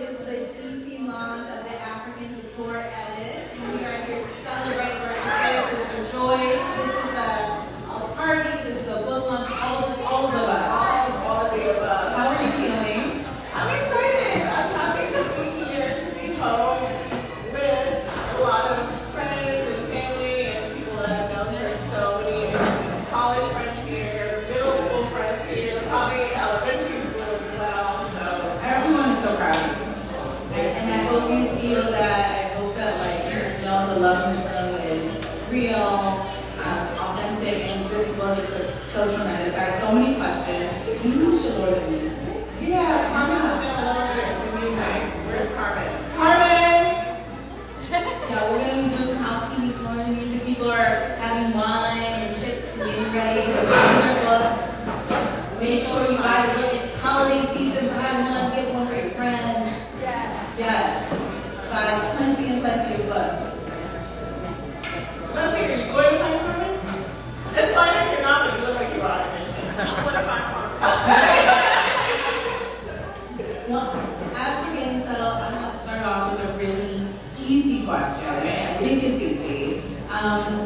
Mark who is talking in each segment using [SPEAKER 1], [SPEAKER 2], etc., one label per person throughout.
[SPEAKER 1] is the easy launch of the African Decor Edit, and we are here to celebrate, we're here to enjoy. This is a party, this is a book launch, all of the above.
[SPEAKER 2] All of the above.
[SPEAKER 1] How are you feeling?
[SPEAKER 2] I'm excited. I'm happy to be here, to be home with a lot of friends and family and people that I've known for so many years. College friends here, middle school friends here, probably elementary school as well. So
[SPEAKER 1] Everyone is so proud of you. And I hope you feel that, I hope that like you know the love in this room is real, authentic, and this book is just so tremendous. I have so many questions. You should lower the music.
[SPEAKER 2] yeah, Carmen has been a little bit amazing. Where's Carmen? Carmen!
[SPEAKER 1] Yeah, we're going to do some housekeeping, lower the music. People are having wine and chips and getting ready to read their books. Make sure you buy the book. It's holiday season. Buy one, get one for your friends. Yes. Buy plenty and plenty of books.
[SPEAKER 2] Let's see, are you going to find Carmen? It's fine if you're not, but you look like you are on a mission. Let's find Carmen.
[SPEAKER 1] Well, as we're getting settled, I'm going to start off with a really easy question. I think it's easy.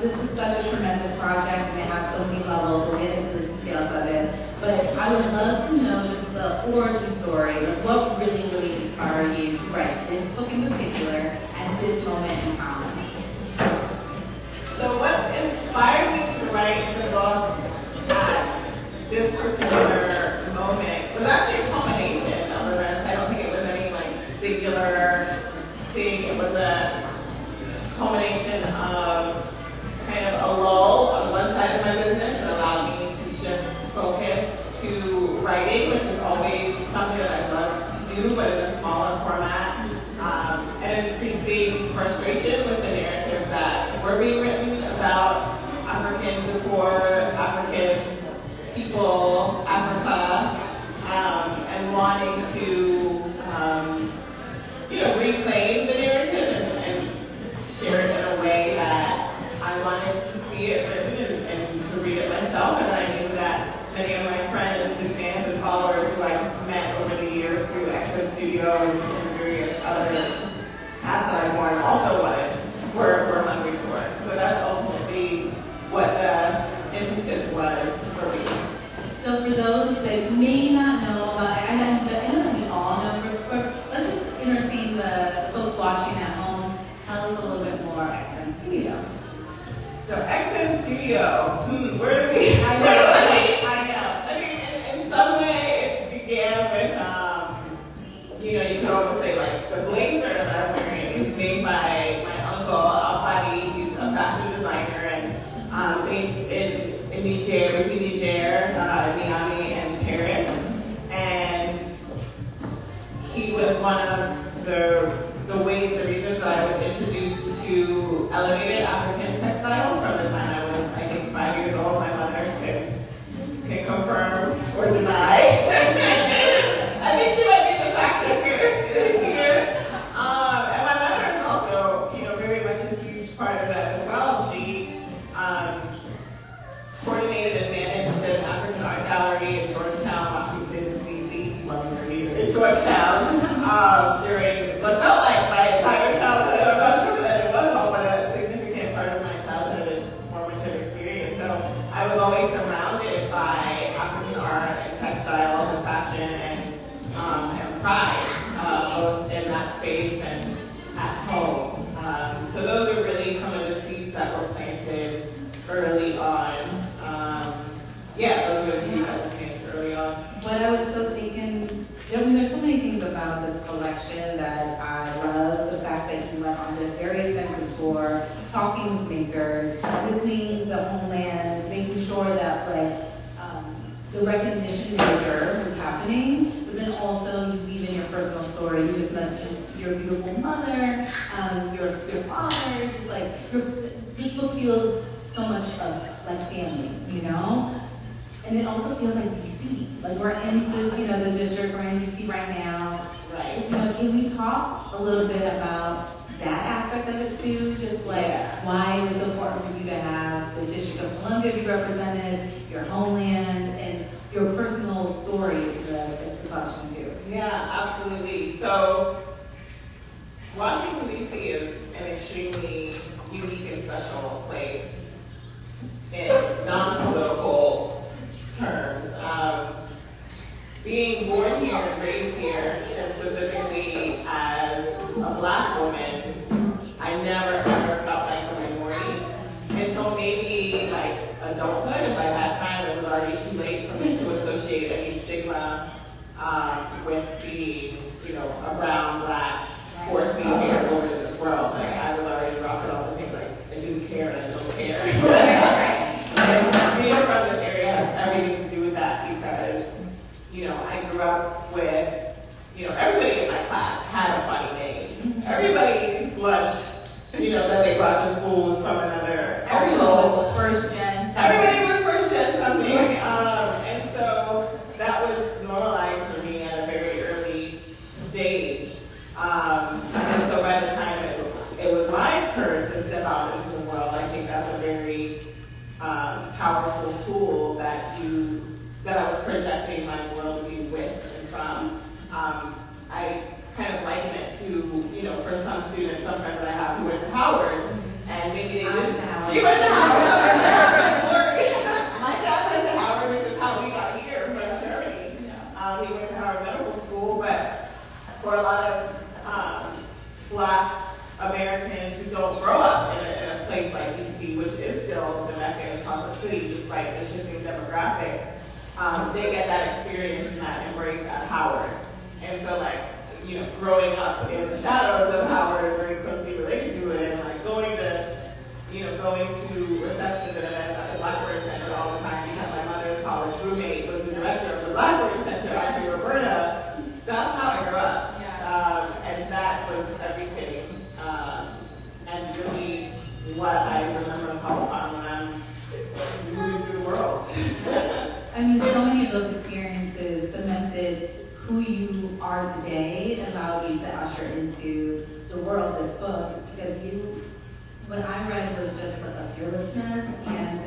[SPEAKER 1] This is such a tremendous project, and it has so many levels. We'll get into the details of it. But I would love to know just the origin story, like what really inspired you to write this book in particular at this moment in time.
[SPEAKER 2] So what inspired me to write the book at this particular moment was actually a culmination of events. I don't think it was any like singular thing. It was a culmination of kind of a lull on one side of my business that allowed me to shift focus to writing, which is always something that I loved to do, but in a smaller format, and increasing frustration with the narratives that were being written about African decor, African people, Africa, and wanting to, reclaim the narrative and share it in a way that I wanted to see it written and to read it myself. And I knew that many of my friends and fans and followers who I've met over the years through Access Studio and various other paths that I've worn also were hungry for it. So that's ultimately what the impetus was for me.
[SPEAKER 1] So for those that may not know about, I know that we all know, but let's just entertain the folks watching at home. Tell us a little bit more XM Studio.
[SPEAKER 2] So XM Studio, where did we? I know. I mean, in some way it began with, you could almost say like the blazer that I'm wearing is made by my uncle Alfadi. He's a fashion designer and based in Niger, Niamey and Paris. And he was one of the reasons that I was introduced to elevated African textiles from the time I was, I think, 5 years old. My mother can confirm or deny. I think she might be the fact checker here. And my mother is also, very much a huge part of that as well. She coordinated and managed an African art gallery in Georgetown, Washington, D.C. Loving her here in Georgetown during what felt like my entire childhood. I'm not sure that it was all, but a significant part of my childhood and formative experience. So I was always surrounded by African art and textiles and fashion and pride, both in that space and at home. So those are really some of the seeds that were planted early on. Those are the seeds that were planted early on.
[SPEAKER 1] What I was so taken, there's so many things about this collection that I love. The fact that you went on this very extensive tour, talking with makers, visiting the homeland, making sure that the recognition you deserve was happening, but then also you weave in your personal story. You just mentioned your beautiful mother, your father. Just like this book feels so much of like family, and it also feels like DC. Like we're in the district, we're in DC right now.
[SPEAKER 2] Right.
[SPEAKER 1] Can we talk a little bit about that aspect of it too? Just why it was so important for you to have the District of Columbia be represented, your homeland, and your personal story of the collection too.
[SPEAKER 2] Yeah, absolutely. D.C. So Washington, D.C. is an extremely unique and special place in non-political terms. Being born here and raised here, and specifically as a Black woman, I never ever felt like a minority until maybe like adulthood, and by that time it was already too late for me to associate any stigma with being, a brown, Black, 14-year-old woman in this world. Like, I was already rocking all the things like, I do care and I don't care. And being from this area has everything to do with that because, I grew up with, everybody in my class had a funny name. Everybody's lunch, that they brought to school was from another
[SPEAKER 1] Everybody was first gen.
[SPEAKER 2] Everybody was first gen something. And so that was normalized for me at a very early stage. And so by the time it was my turn to step out into the world, I think that's a very powerful tool that I was projecting my worldview with and from. I kind of liken it to, for some students, some friends that I have who went to Howard, and maybe they didn't. She went to Howard. My dad went to Howard, which is how we got here from Germany. He went to Howard Medical School, but for a lot of Black Americans who don't grow up in a place like DC, which is still the Mecca of chocolate city, despite the shifting demographics, they get that experience and that embrace at Howard. And so, growing up in the shadows of Howard is very closely related to it, and going to receptions and events at the Blackboard Center all the time because my mother's college roommate was the director of the Blackboard Center, Auntie Roberta. That's how I grew up. And that was everything. And really what I remember and call upon when I'm moving through the world.
[SPEAKER 1] I mean, so many of those experiences cemented who you are today and allowed you to usher into the world this book. It's because what I read was just like a fearlessness and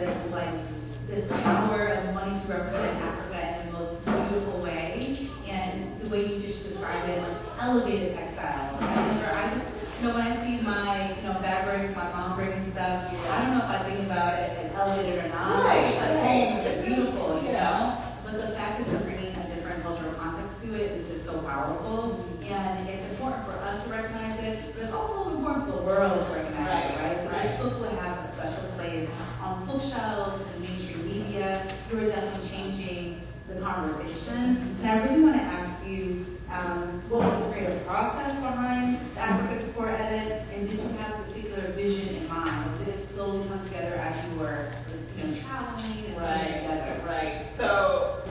[SPEAKER 1] this power of wanting to represent Africa in the most beautiful way, and the way you just described it, elevated textiles. I just, when I see my, fabrics, my mom bringing stuff, I don't know if I think about it as elevated or not.
[SPEAKER 2] Right.
[SPEAKER 1] It's like, it's beautiful, But the fact that you're bringing a different cultural context to it is just so powerful, and it's important for us to recognize it, but it's also important for the world to recognize it, right? So this book will have a special place on bookshelves and mainstream media. You are definitely changing the conversation. And I really want to ask you, what was the creative process behind the African Decor edit, and did you have a particular vision in mind? Or did it slowly come together as you were, traveling and putting together?
[SPEAKER 2] Right. So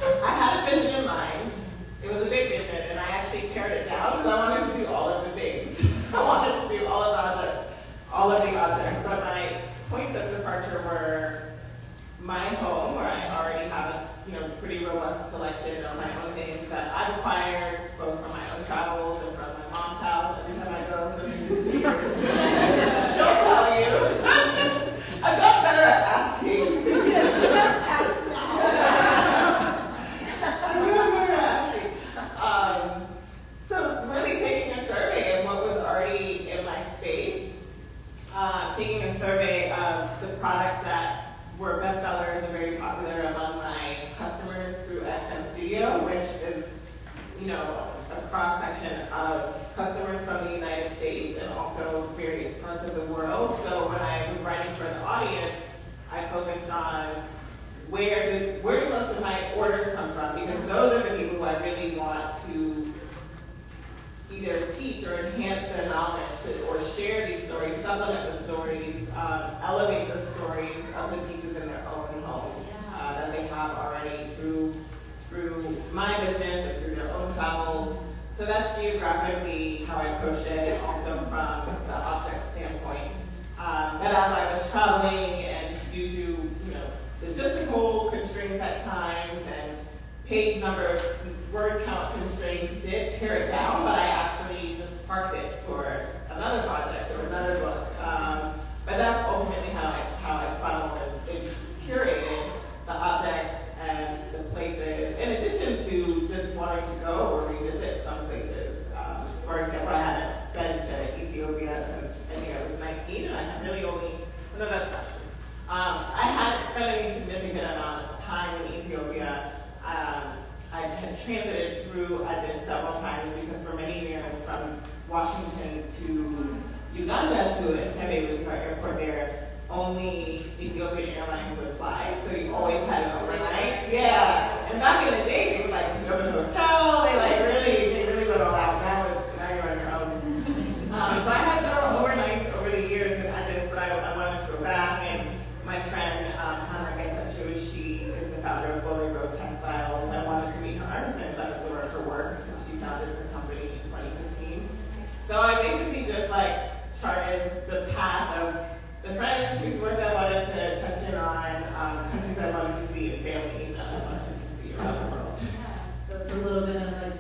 [SPEAKER 2] I had a vision in mind. It was a big vision, and I actually pared it down because I wanted to do all of the things. I wanted to do all of the objects, but my points of departure were my home, where I already have a pretty robust collection of my own things that I've acquired both from my own travels and from my mom's house. Every time I go, something just she'll tell you. I've gotten better at asking. Just ask now. I've gotten better at asking. So really taking a survey of what was already in my space, taking a survey of the products that were bestsellers and very popular among my customers through SM Studio, which is, a cross-section of customers from the United States and also various parts of the world. So when I was writing for the audience, I focused on where do most of my orders come from, because those are the people who I really want to either teach or enhance their knowledge or share these stories, supplement the stories, elevate the stories of the pieces in their own homes that they have already through my business and through their own travels. So that's geographically how I approach it, and also from the object standpoint. That as I was traveling and due to logistical constraints at times and page number, word count constraints, did pare it down, but I actually just parked it for another project or another book. But that's ultimately how I funneled and curated the objects and the places, in addition to just wanting to go or revisit some places to Uganda to Entebbe, which is our airport there, only Ethiopian Airlines would fly, so you always had an overnight. Yeah, and back in the day, they would like go to the hotel. They really went all out. Now you're on your own. So I had several overnights over the years, but I wanted to go back. And my friend Hannah Getachew, she is the founder of Bowling Road Textiles. I wanted to meet her artisans at the door of her work since she founded her company in 2015. So I basically just charted the path of the friends whose work I wanted to touch in on, countries I wanted to see, and family that I wanted to see around the world.
[SPEAKER 1] Yeah. So it's a little bit of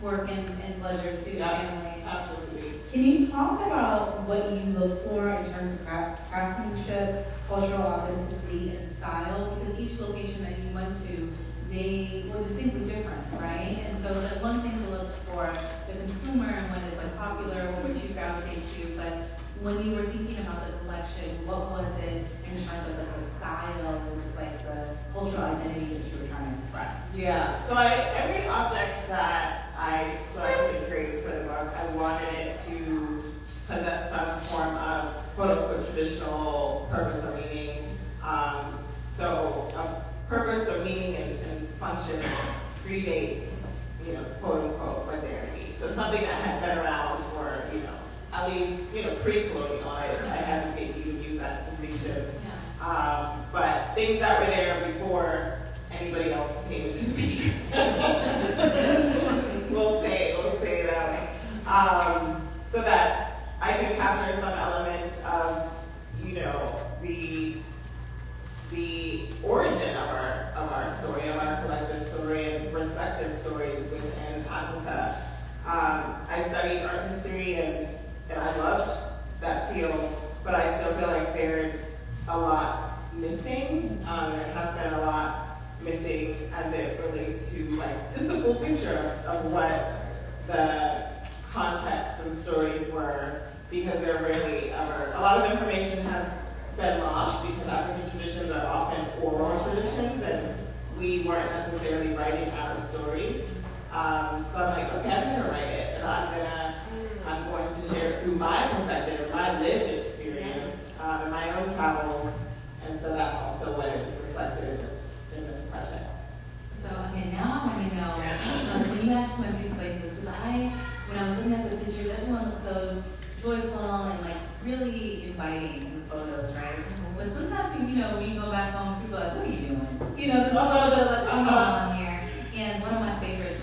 [SPEAKER 1] work and pleasure too, family.
[SPEAKER 2] Absolutely.
[SPEAKER 1] Can you talk about what you look for in terms of craftsmanship, cultural authenticity, and style? Because each location that you went to, they were distinctly different, right? And so the one thing to look for the consumer and what is popular, what would you gravitate to, but when you were thinking about the collection, what was it in terms of the style and just the cultural identity that you were trying to express?
[SPEAKER 2] Yeah, so every object that I selected and created for the book, I wanted it to possess some form of quote-unquote traditional purpose or meaning. So a purpose or meaning and function predates, quote-unquote modernity. So something that had been around for, at least, pre-colonial. I hesitate to even use that distinction. Yeah. But things that were there before anybody else came into the picture. we'll say it that way. So that I can capture some element of, the origin of our story, of our collective story, and respective stories within Africa. I studied art history and I loved that field, but I still feel like there's a lot missing. There has been a lot missing as it relates to just the full picture of what the context and stories were, because there really ever, a lot of information has been lost because African traditions are often oral traditions and we weren't necessarily writing our stories. So I'm okay, I'm gonna write it, and I'm going to share through my perspective, my lived experience, and my own travels, and so that's also what is reflected in this project.
[SPEAKER 1] So okay, now I want to know when you actually went to these places, because when I was looking at the pictures, everyone looked so joyful and really inviting in the photos, right? But sometimes when you go back home, people are like, what are you doing? There's a little bit of what's going on here. And one of my favorite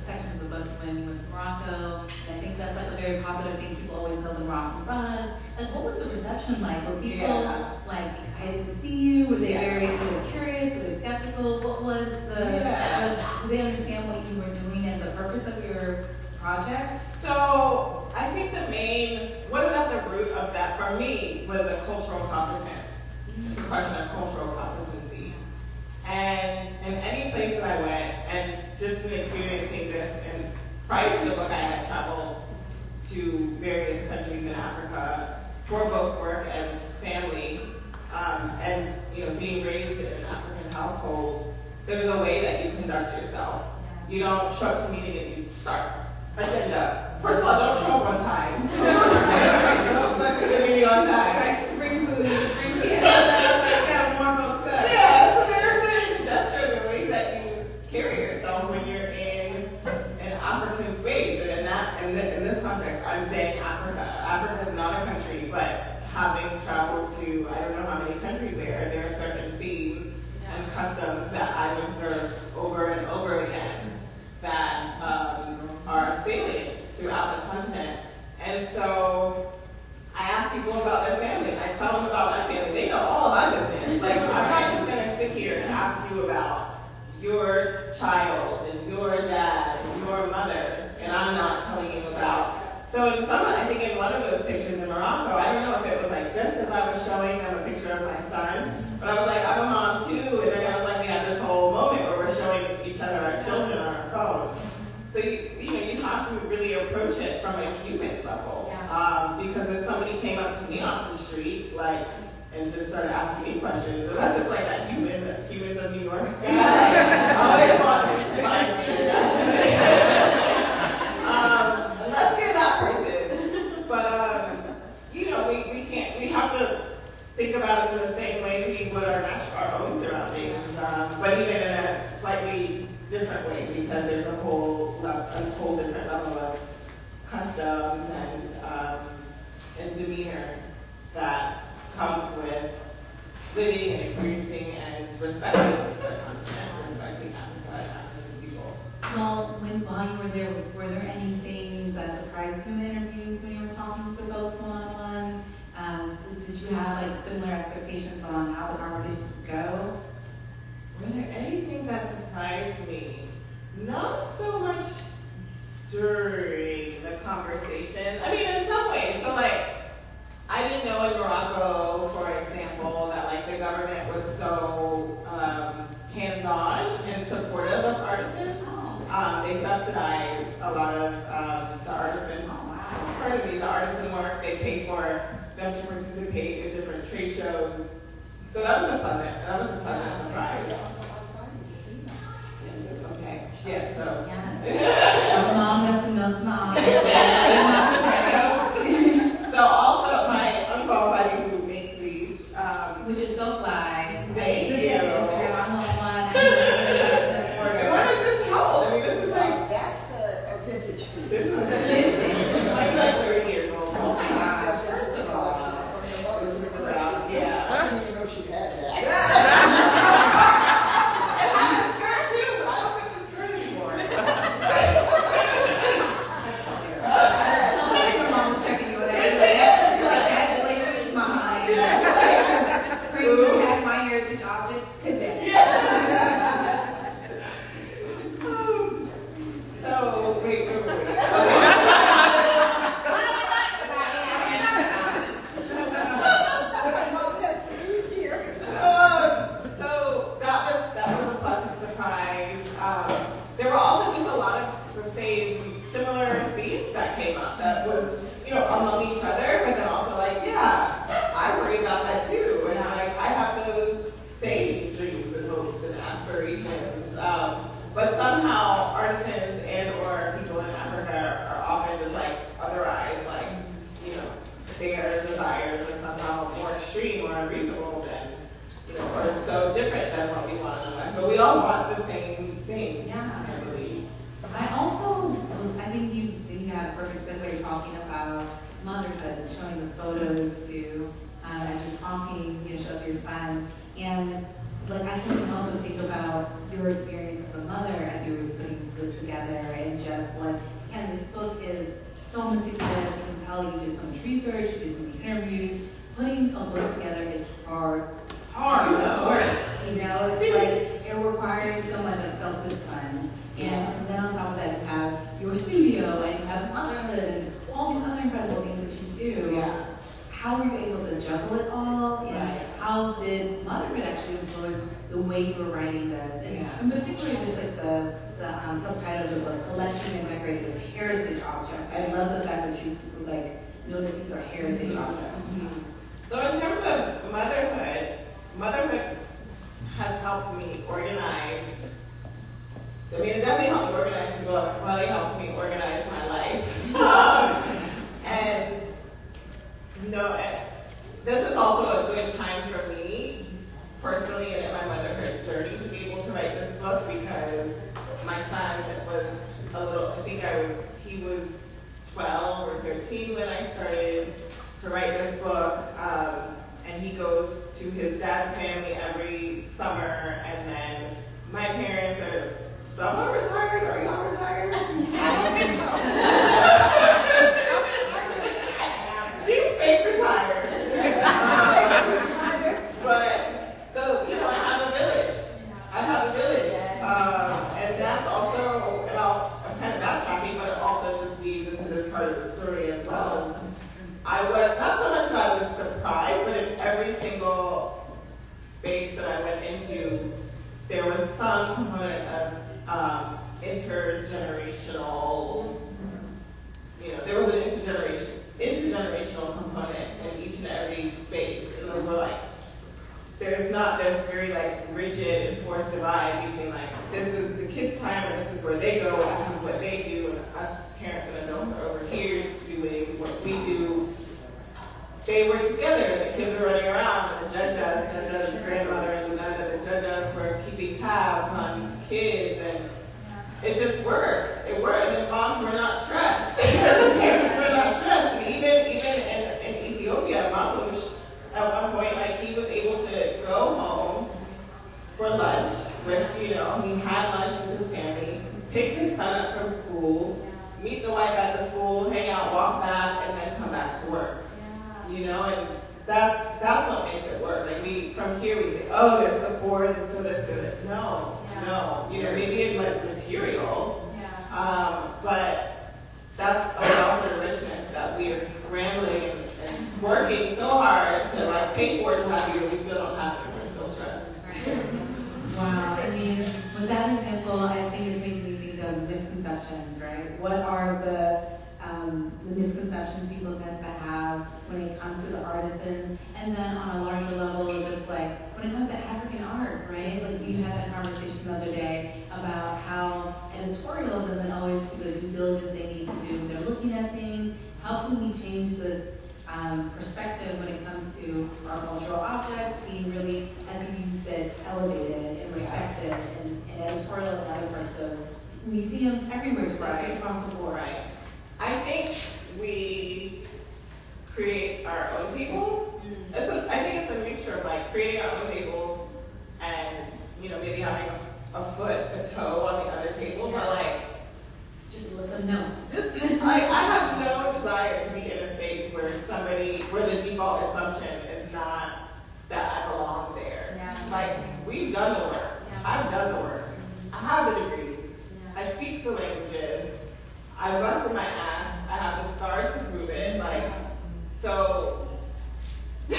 [SPEAKER 1] sections of the books when we went to Morocco, and I think that's a very popular thing. People always know the Moroccan buzz. What was the reception like? Were people excited to see you? Were they very curious? Were they skeptical? What was did they understand what you were doing and the purpose of your project?
[SPEAKER 2] So I think what is at the root of that for me was a cultural competence. It's a question of cultural competency. And in any place that I went, and just in experiencing this, and prior to the book I had traveled to various countries in Africa for both work and family, and being raised in an African household, there's a way that you conduct yourself. You don't show up to a meeting and you start agenda. First of all, don't show up on time. Don't go to the meeting on time.
[SPEAKER 1] Right. Bring food.
[SPEAKER 2] Yeah, so there are certain gestures and ways that you carry yourself when you're in an African space. And in this context, I'm saying Africa. Africa is not a country, but having traveled to I don't know how many countries there are certain themes and customs that I've observed over and over again that are salient throughout the continent. And so I ask people about their family. I tell them about my family. They know all of my business. I'm not just going to sit here and ask you about your child and your dad and your mother, and I'm not telling you about. So I think in one of those pictures in Morocco, I don't know if it was just as I was showing them a picture of my son, but I was like, I'm a mom too, and then I was we had this whole moment where we're showing each other our children on our phone. So you have to really approach it from a human level. Yeah. Because if somebody came up to me off the street, and just started asking me questions, unless it's that humans of New York. I always want to find me. Unless you're that person. But customs and demeanor that comes with living and experiencing and respecting the continent, respecting Africa and African people.
[SPEAKER 1] Well, while you were there, were there any things that surprised you in interviews when you were talking to folks one-on-one? Did you have like similar expectations on how the conversations would go?
[SPEAKER 2] Were there any things that surprised me? Not so much during the conversation. I mean, in some ways. So, like, I didn't know in Morocco, for example, that like the government was so hands-on and supportive of artisans. They subsidize a lot of the artisan, the artisan work. They pay for them to participate in different trade shows. So that was a pleasant surprise. Okay. Yes, so.
[SPEAKER 1] Yes. Mom has to know mom.
[SPEAKER 2] So also my unqualified who makes these.
[SPEAKER 1] Which is so fly.
[SPEAKER 2] Thank you.
[SPEAKER 1] I'm on one.
[SPEAKER 2] And what is this? How old? I mean, this is like.
[SPEAKER 3] That's a vintage piece.
[SPEAKER 2] This is vintage. Like 30 years old.
[SPEAKER 1] Oh my gosh.
[SPEAKER 3] That's the collection from your mother's collection.
[SPEAKER 2] Yeah.
[SPEAKER 3] I didn't even know she had that.
[SPEAKER 2] And I had a skirt too, but I don't think the skirt anymore.
[SPEAKER 1] Your mom was checking you with that. Congratulations, mom. Bring back my heritage objects today.
[SPEAKER 2] So, wait. So that was a pleasant surprise. There were also just a lot of the similar themes that came up that was, among each other, but then also like, yeah, I worry about that too. And I have those same dreams and hopes and aspirations. But somehow artisans and or people in Africa are often just like otherized, like, their desires are somehow more extreme or unreasonable than, or so different than what we want in the West. But we all want the same things,
[SPEAKER 1] Yeah.
[SPEAKER 2] I believe.
[SPEAKER 1] I think you have a perfect segue talking about motherhood and showing the photos to, as you're talking, show your son. And like I couldn't help but think about your experience as a mother as you were putting this together and just like, this book is so meticulous. You can tell you did so much research, you did so many interviews. Putting a book together is hard work. It's like it requires so much of self-discipline. And then on top of that, you have your studio and you have motherhood and all these other incredible things that you do.
[SPEAKER 2] Yeah.
[SPEAKER 1] How were you able to juggle it all? And how did motherhood actually influence the way you were writing this? And particularly just like the subtitle of the book, Collection and Decorated with Heritage Objects. I love the fact that you know that these are heritage objects.
[SPEAKER 2] So in terms of motherhood has helped me organize. I mean, it definitely helped me organize the book. It probably helped me organize my life. And this is also a good time for me, personally, and in my motherhood journey, to be able to write this book because my son he was 12 or 13 when I started to write this book. And he goes to his dad's family every summer, and then my parents are somewhat retired. Are y'all retired? She's fake retired. But, so, I have a village. And that's also, I'm kind of backtracking, but it also just leads into this part of the story as well. Not so much that I was surprised, but in every single space that I went into, there was some component of intergenerational, there was an intergenerational component in each and every space. And those were like, there's not this very rigid enforced divide between this is the kids' time and this is where they go, and this is what they do, and us parents and adults are over here doing what we do. They were together, the kids were running around, and the judges, grandmother and the judges were keeping tabs on kids, and it just worked. It worked. And to school, hang out, walk back, and then come back to work. You know, and that's what makes it work. Like from here we say, oh, there's support and so this and that. No. You know, maybe it's like material, but that's a wealth and richness that we are scrambling and working so hard to like pay for it to have here. We still don't have it. We're still stressed.
[SPEAKER 1] Wow. I mean, with that example, I think it's making me think of misconceptions, right? What are the misconceptions people tend to have when it comes to the artisans, and then on a larger level, just like when it comes to African art, right? Like we had that conversation the other day about how editorial doesn't always do the due diligence they need to do. They're looking at things. How can we change this perspective when it comes to our cultural objects being really, as you said, elevated and respected, and editorial and other parts of museums everywhere, just like across the board.
[SPEAKER 2] Right. I think we create our own tables. I think it's a mixture of like creating our own tables and, you know, maybe having a toe on the other table, but like
[SPEAKER 1] just let them know.
[SPEAKER 2] I have no desire to be in a space where the default assumption is not that I belong there. Like we've done the work. I've done the work. I have the degrees. I speak the languages. I busted my ass. I have the scars to prove it. Like, so. And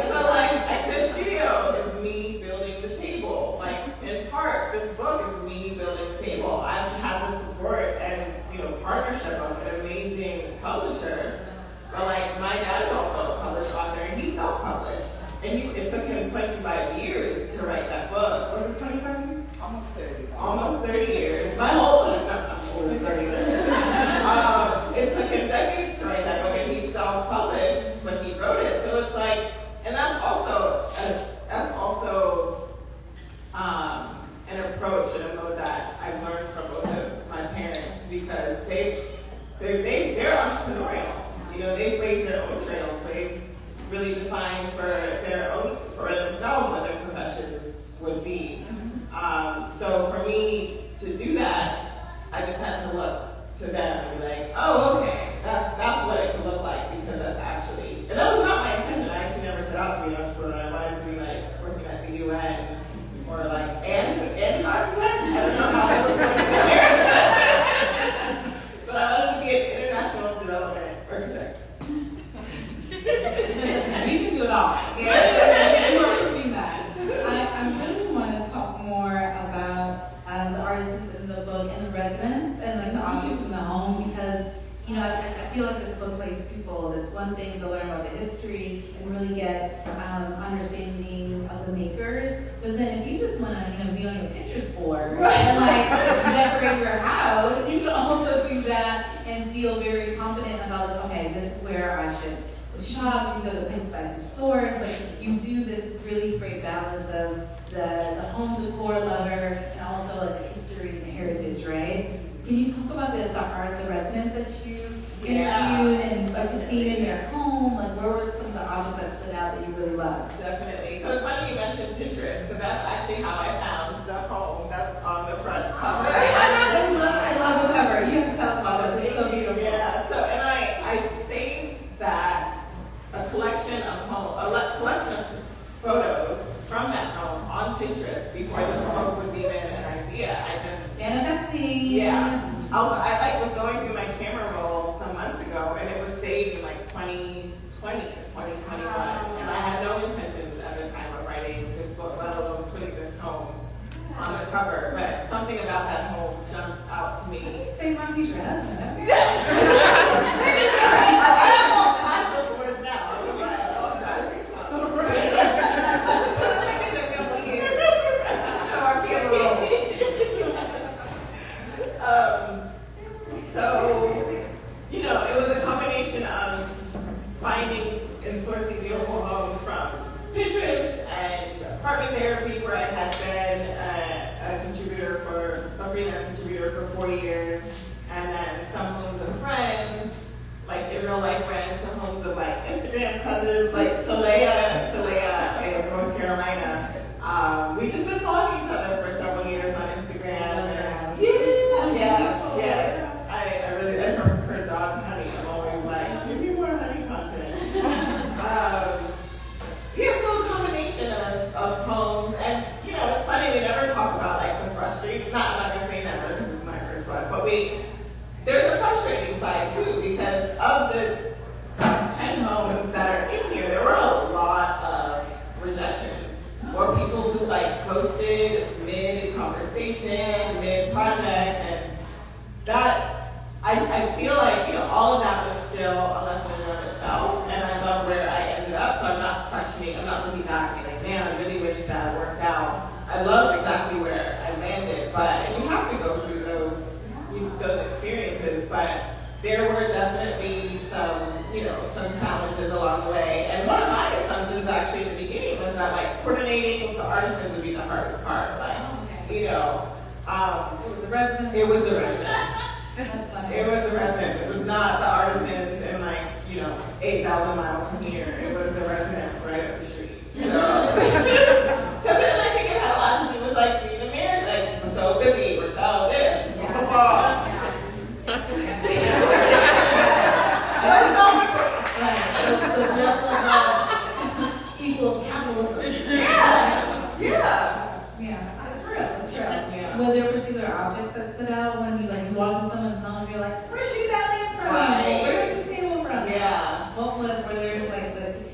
[SPEAKER 2] so, like, Access Studio is me building the table. Like, in part, this book is me building the table. I've had the support and, you know, partnership of an amazing publisher. But, like, my dad is also a published author, and he's self-published. And it took him 25 years to write that book. Was it 25 years?
[SPEAKER 3] Almost 30.
[SPEAKER 2] Almost 30 years. My whole life. I'm older than 30 years. It took him decades to write that book, and he's self-published when he wrote it. So it's like, and that's also an approach and a mode that I've learned from both of my parents, because they're entrepreneurial. You know, they've blazed their own trails. They've really defined for themselves what their professions would be. So for me to do that, I just had to look to them and be like, oh, okay, that's what it could look like, because that's actually, and that was not my intention. I actually never set out to be an entrepreneur. I wanted to be like working at the UN or like and architect. I don't know how that was going to be. But I wanted to be an international development architect.
[SPEAKER 1] You can do it all. You are doing that. I really want to talk more about the artisans in the book and the residents and like the objects in the home, because you know I feel like this book plays twofold. It's one thing to learn about the history and really get understanding of the makers, but then if you just want to be on your Pinterest board and like decorate your house, you can also do that and feel very confident about okay, this is where I should shop, these are the places I should source. Like you do this really great balance of the home decor lover and also like the history and the heritage, right? Can you talk about the art of the residents that you interviewed and like just being in their home? Like where were some of the objects that stood out that you really loved?
[SPEAKER 2] Definitely. So it's funny you mentioned Pinterest, because that's actually how I found the home that's on the front cover.
[SPEAKER 1] I love the cover. You have to tell us about this. It's so beautiful.
[SPEAKER 2] Yeah. So and I saved that a collection of photos from that home on Pinterest before this book was even an idea. I just
[SPEAKER 1] manifesting.
[SPEAKER 2] Yeah. I was going through my camera roll some months ago, and it was saved in like 2020 to 2021. And I had no intentions at the time of writing this book, let alone putting this home on the cover. But something about that home jumped out to me.
[SPEAKER 1] Say my future husband.
[SPEAKER 2] I have all kinds of words now. I was like, I'll try to say something. So, you know, it was a combination of finding and sourcing beautiful homes from Pinterest and apartment therapy, where I had been a freelance contributor for 4 years, and then some homes of friends, like in real life friends, some homes of like Instagram cousins, like Talea in North Carolina. We've just been following each other for several years on Instagram. there's a frustrating side too, because of the 10 homes that are in here, there were a lot of rejections. Or people who like ghosted mid-conversation, mid-project, and that, I feel like, all of that was still a lesson in of itself, and I love where I ended up, so I'm not questioning, I'm not looking back and being like, man, I really wish that worked out. I love exactly where I landed, and you have to go through those experiences, but there were definitely some challenges along the way. And one of my assumptions actually at the beginning was that like coordinating with the artisans would be the hardest part. Like, it was the residents. It was the residents. It was the residents. It was not the artisans in 8,000 miles from here. It was the residents right up the street. So, because I think it had a lot to do with like being a married, like we're so busy, we're so this, blah, blah, blah.
[SPEAKER 1] Equals capitalism.
[SPEAKER 2] Yeah,
[SPEAKER 1] that's real. That's true. Yeah. Were there particular objects that stood out when you walk into someone's home and you're like, where'd you get that lamp from?
[SPEAKER 2] Right.
[SPEAKER 1] Where's this table from?
[SPEAKER 2] Yeah.
[SPEAKER 1] Were there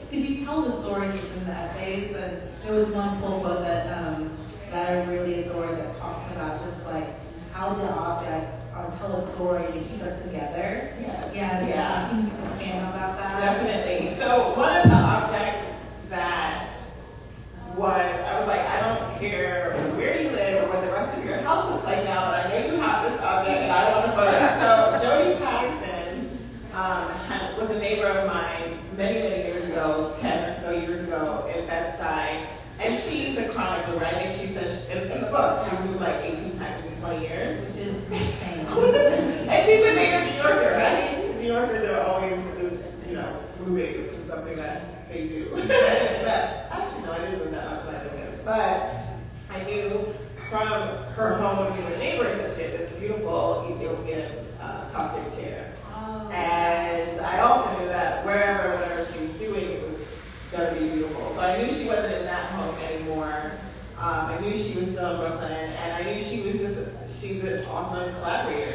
[SPEAKER 1] because you tell the stories within the essays, and there was one quote that I really adored that talks about just like how the objects tell a story to keep us together.
[SPEAKER 2] Yes.
[SPEAKER 1] Yeah. Can you expand about that?
[SPEAKER 2] Definitely. So one of the objects that I was like, I don't care where you live or what the rest of your house looks like now, but I know you have this object and I want a photo. So Jody Patterson was a neighbor of mine many, many years ago, 10 or so years ago in Bed-Stuy. And she's a chronicler, right? And she says in the book, she's moved like 18 times in 20 years.
[SPEAKER 1] Which is insane.
[SPEAKER 2] And she's a native New Yorker, right? New Yorkers are always just, moving, which is something that they do. But actually, no, I didn't move that outside of it. But I knew from her home when we were neighbors that she had this beautiful Ethiopian Coptic chair.
[SPEAKER 1] Oh.
[SPEAKER 2] And I also knew that whatever she was doing, it was going to be beautiful. So I knew she wasn't in that home anymore. I knew she was still in Brooklyn, and I knew she's an awesome collaborator.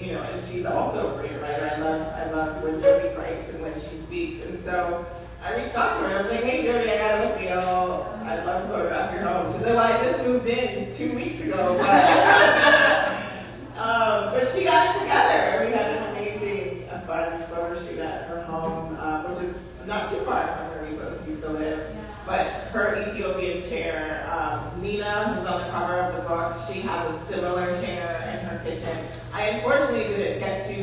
[SPEAKER 2] And she's also a great writer. I love when Jody writes and when she speaks. And so I reached out to her and I was like, hey Jody, I got a book deal. I'd love to photograph your home. She said, well, I just moved in 2 weeks ago, but she got it together. We had an amazing, fun photo shoot at her home, which is not too far from where we both used to live. But her Ethiopian chair, Nina, who's on the cover of the book, she has a similar chair in her kitchen. I unfortunately didn't get to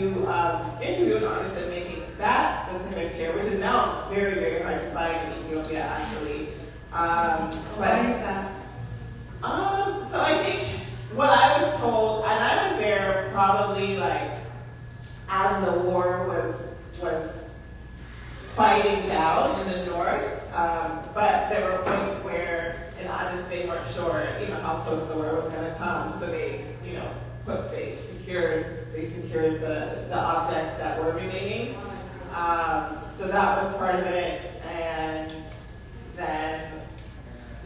[SPEAKER 2] interview an artist in making that specific chair, which is now very, very hard to find in Ethiopia, actually.
[SPEAKER 1] Why is that?
[SPEAKER 2] So I think what I was told, and I was there probably like as the war was fighting down in the north, but there were points where in Addis they weren't sure, how close the war was going to come, so they secured the objects that were remaining. So that was part of it, and then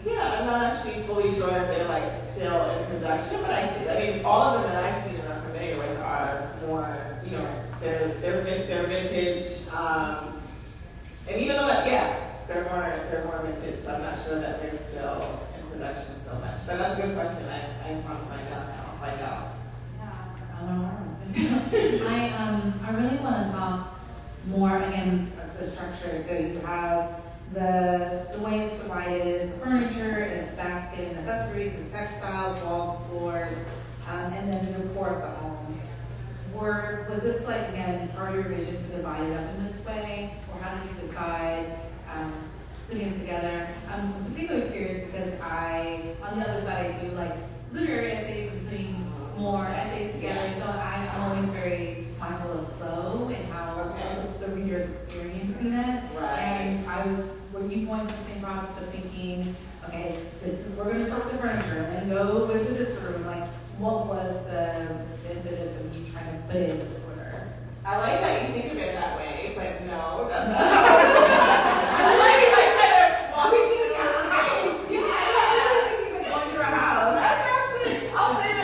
[SPEAKER 2] I'm not actually fully sure if they're like still in production, but I mean all of them that I've seen and I'm familiar with are more, they're vintage. And even though they're more vintage, so I'm not sure that they're still in production so much. But that's a good question. I want to find out now. I'll find out.
[SPEAKER 1] Yeah, I don't know. I really want to talk more again of the structure. So you have the way it's divided. It's furniture, it's basket and accessories, it's textiles, walls, and floors, and then the decor of the home. Was this like again part of your vision to divide it up in this way, or how did you decide putting it together? I'm particularly curious because on the other side, I do like literary essays and putting more essays together. So I'm always very mindful of flow and how the reader is experiencing it.
[SPEAKER 2] Right.
[SPEAKER 1] And were you going through the same process of thinking, okay, we're going to start with the furniture and then go into this room? Like, what was the impetus of you trying to put it in this order?
[SPEAKER 2] I like that you think of it that way, but no, that's not how I like it like kind of walking through the house.
[SPEAKER 1] Yeah, I think you could go through a house.
[SPEAKER 2] I'll say that.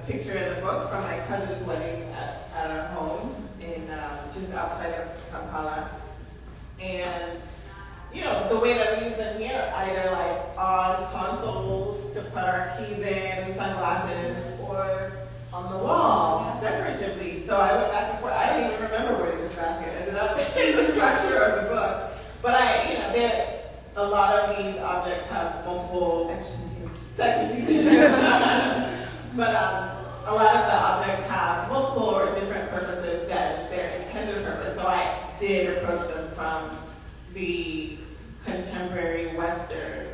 [SPEAKER 2] picture in the book from my cousin's wedding at our home in just outside of Kampala. And the way that we use them here, either like on consoles to put our keys in, sunglasses, or on the wall decoratively. So I went back and forth. I don't even remember where this basket ended up in the structure of the book. But a lot of these objects have multiple sections. But a lot of the objects have multiple or different purposes than their intended purpose. So I did approach them from the contemporary Western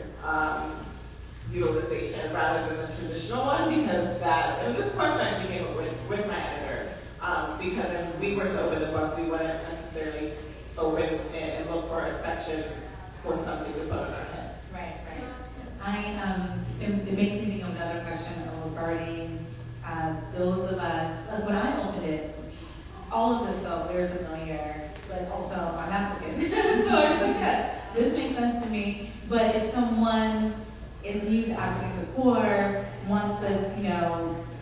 [SPEAKER 2] utilization rather than the traditional one, because and this question actually came up with my editor, because if we were to open the book, we wouldn't necessarily open and look for a section for something to put on our head.
[SPEAKER 1] Right. It makes me think of another question regarding those of us, like when I opened it, all of this felt very familiar, but also I'm African. So I was like, yes, this makes sense to me. But if someone is new to African Decor, wants to,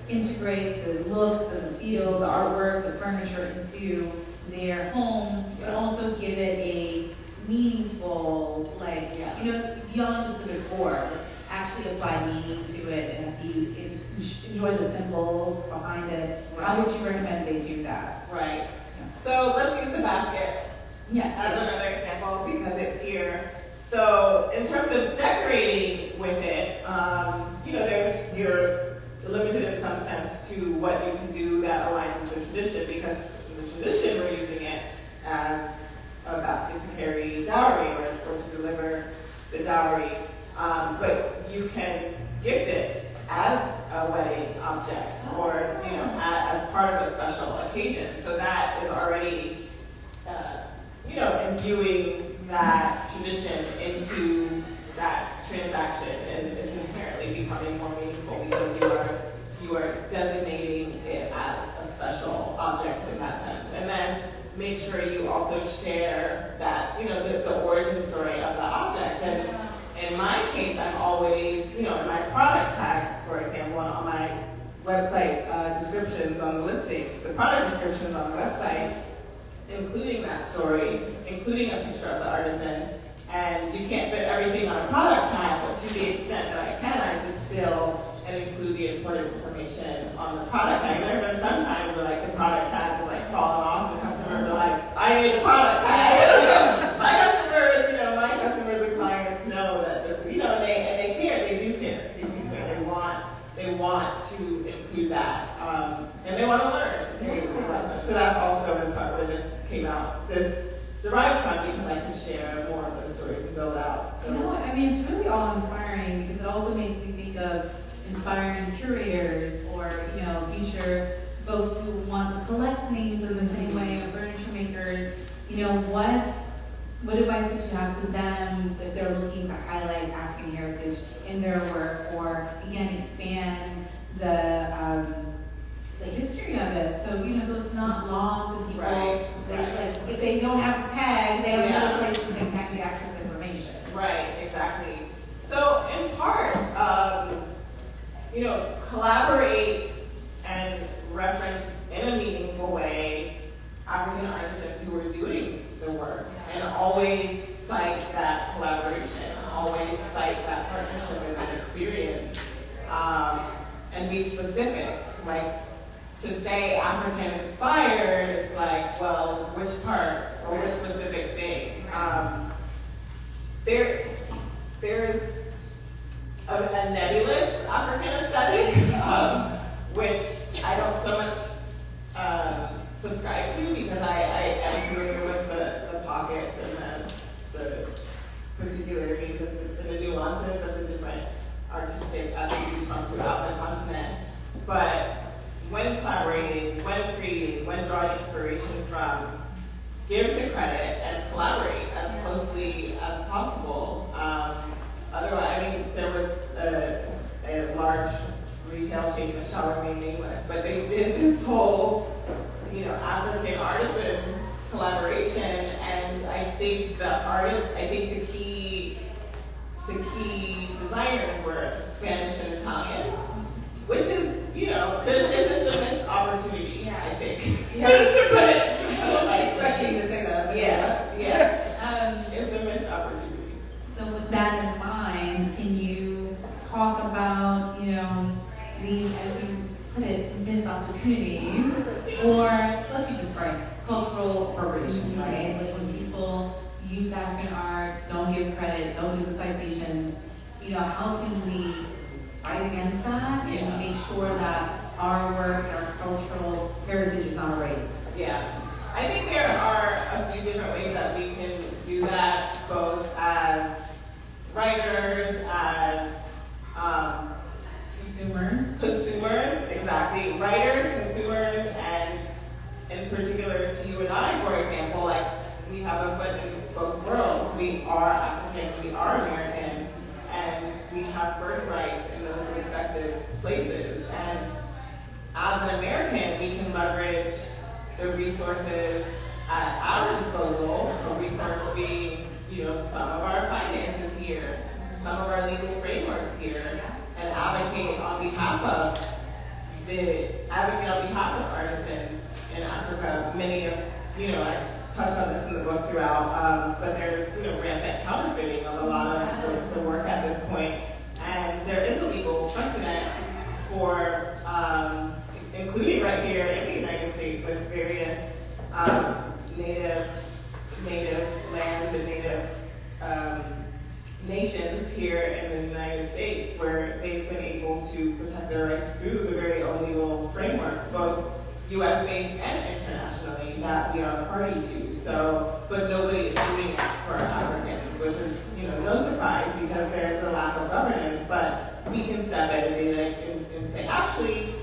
[SPEAKER 1] integrate the looks and the feel, the artwork, the furniture into their home, but also give it a meaningful, beyond just the decor, actually apply meaning to it and enjoy the symbols behind it.
[SPEAKER 2] Right.
[SPEAKER 1] How would you recommend they do that?
[SPEAKER 2] Right. So let's use the basket as another example because it's here. So in terms of decorating with it, you're limited in some sense to what you can do that aligns with the tradition, because in the tradition we're using it as a basket to carry dowry or to deliver the dowry. But you can gift it as a wedding object or as part of a special occasion. So that is already imbuing that tradition into that transaction, and it's inherently becoming more meaningful because you are designating it as a special object in that sense. And then make sure you also share that, the origin story of the object. And in my case, I'm always, in my product tags, for example, on my website descriptions on the listing, the product descriptions on the website, including that story, including a picture of the artisan. And you can't fit everything on a product tag, but to the extent that I can, I distill and include the important information on the product tag. There have been some times where the product tag is falling off, and customers are like, I need the product tag. my customers and clients know that this, and they care, they do care. They want to include that. And they want to learn. So that's also in part where this came out. This derived from, because I can share more of those stories and build out.
[SPEAKER 1] It's really all inspiring because it also makes me think of inspiring curators or, future folks who want to collect things in the same way, furniture makers. What advice would you have to them if they're looking to highlight African heritage in their work, or again expand the history of it? So so it's not lost and people.
[SPEAKER 2] Right.
[SPEAKER 1] If they don't have a tag, they have another place where they can actually access information.
[SPEAKER 2] Right, exactly. So in part, collaborate and reference in a meaningful way African artisans who are doing the work, and always cite that collaboration, always cite that partnership and that experience, and be specific. To say African inspired, it's which part or which specific thing? There's a nebulous African aesthetic, which I don't so much subscribe to, because I am familiar with the pockets and the particularities and the nuances of the different artistic attributes from throughout the continent. But when collaborating, when creating, when drawing inspiration from, give the credit and collaborate as closely as possible. Otherwise, there was a large retail chain that shall remain nameless, but they did this whole, African artisan collaboration, and I think the key designers were Spanish and Italian, which is there's just a missed opportunity, I think.
[SPEAKER 1] Yeah.
[SPEAKER 2] To put it
[SPEAKER 1] I was expecting to say that.
[SPEAKER 2] Yeah. It's a missed opportunity.
[SPEAKER 1] So with that in mind, can you talk about, these, as you put it, missed opportunities, or let's be just frank, cultural appropriation, right? Like when people use African art, don't give credit, don't do the citations, how can we fight against that and make sure that our work, our cultural heritage is not erased?
[SPEAKER 2] Yeah. I think there are a few different ways that we can do that, both as writers, as consumers, exactly. Writers, consumers, and in particular to you and I, for example, like we have a foot in both worlds. We are African, we are American, and we have birthrights in those respective places. And as an American, we can leverage the resources at our disposal, a resource being, some of our finances here, some of our legal frameworks here, and advocate on behalf of artisans in Africa. Many of, I touched on this in the book throughout, but there's, rampant counterfeiting of a lot of the work at this point. And there is a legal precedent for, including right here in the United States with various native lands and native nations here in the United States, where they've been able to protect their rights through the very own legal frameworks, both U.S.-based and internationally, that we are a party to. So, but nobody is doing that for Africans, which is, no surprise because there's a lack of governance. But we can step in and say, actually,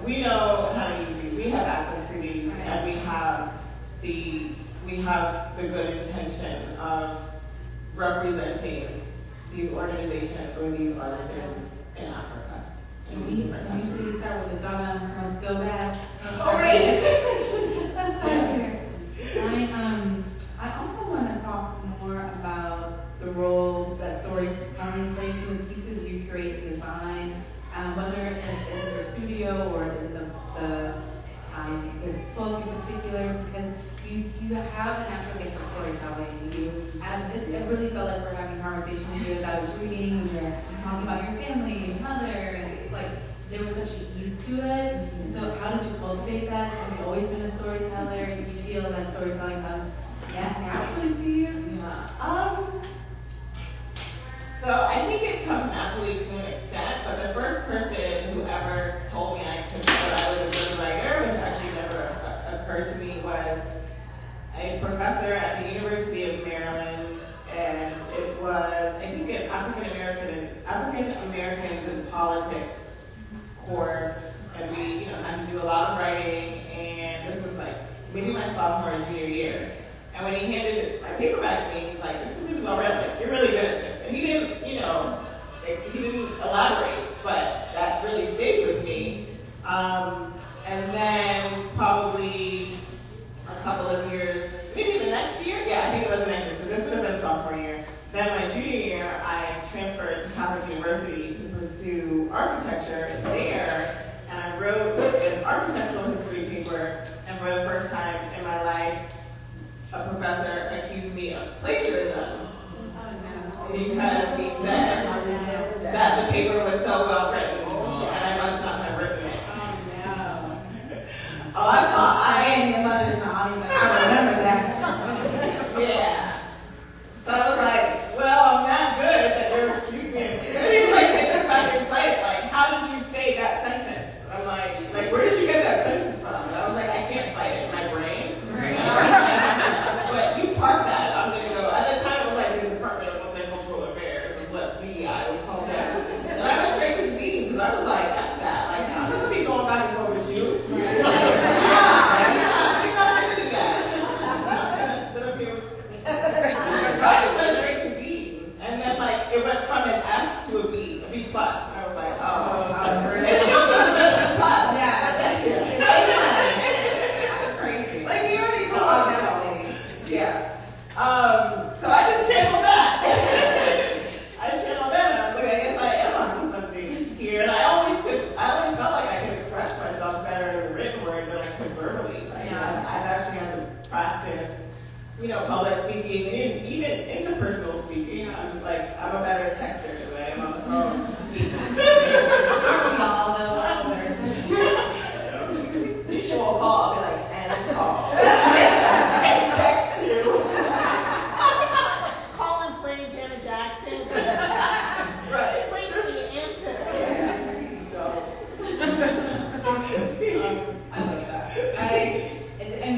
[SPEAKER 2] we know how to use these. We have access to these, and we have the good intention of representing these organizations or these artisans in Africa.
[SPEAKER 1] Can we please start with the Donna must go back?
[SPEAKER 2] Oh, right.
[SPEAKER 1] Let's start there. I also want to talk more about the role that storytelling plays in the pieces you create and design, whether it's in your studio or in this book in particular, because you have a natural gift for storytelling. It really felt like we're having a conversation with you as I was reading, and you're talking about your family and mother, and it's like there was such an ease to it. And so how did you cultivate that? Have you always been a storyteller? Do you feel that storytelling comes naturally to you?
[SPEAKER 2] Yeah. So I think it comes naturally to an extent, but the first person who ever told me that I was a good writer, which actually never occurred to me, was a professor at the University of Maryland, and it was, I think, an African Americans in politics course, and we, had to do a lot of writing, and this was like maybe my sophomore and junior year. And when he handed my paper back to me, he's like, "This is really well written. Like, you're really good at this." And he didn't, he didn't elaborate, but that really stayed with me. And then probably a couple of years, maybe the next year? Yeah, I think it was the next year. So this would have been sophomore year. Then my junior year, I transferred to Catholic University to pursue architecture there. And I wrote an architectural history paper. And for the first time in my life, a professor accused me of plagiarism. Because he said that the paper was so well written, and I must not have written it. I thought
[SPEAKER 1] and your mother's not honest. I remember that.
[SPEAKER 2] Yeah. So I was like, well, I'm not good that you're accusing me. And he was like, take this back and cite it. Like, how did you say that sentence? I'm like, where did you get that sentence from? And I was like, I can't cite it in my brain. But you park that. I'm going to go. At the time, it was like the Department of Multicultural Affairs is what DEI was called that. And I went straight to the dean because I was like, F that. Like, I'm not going to be going back and forth with you. Yeah.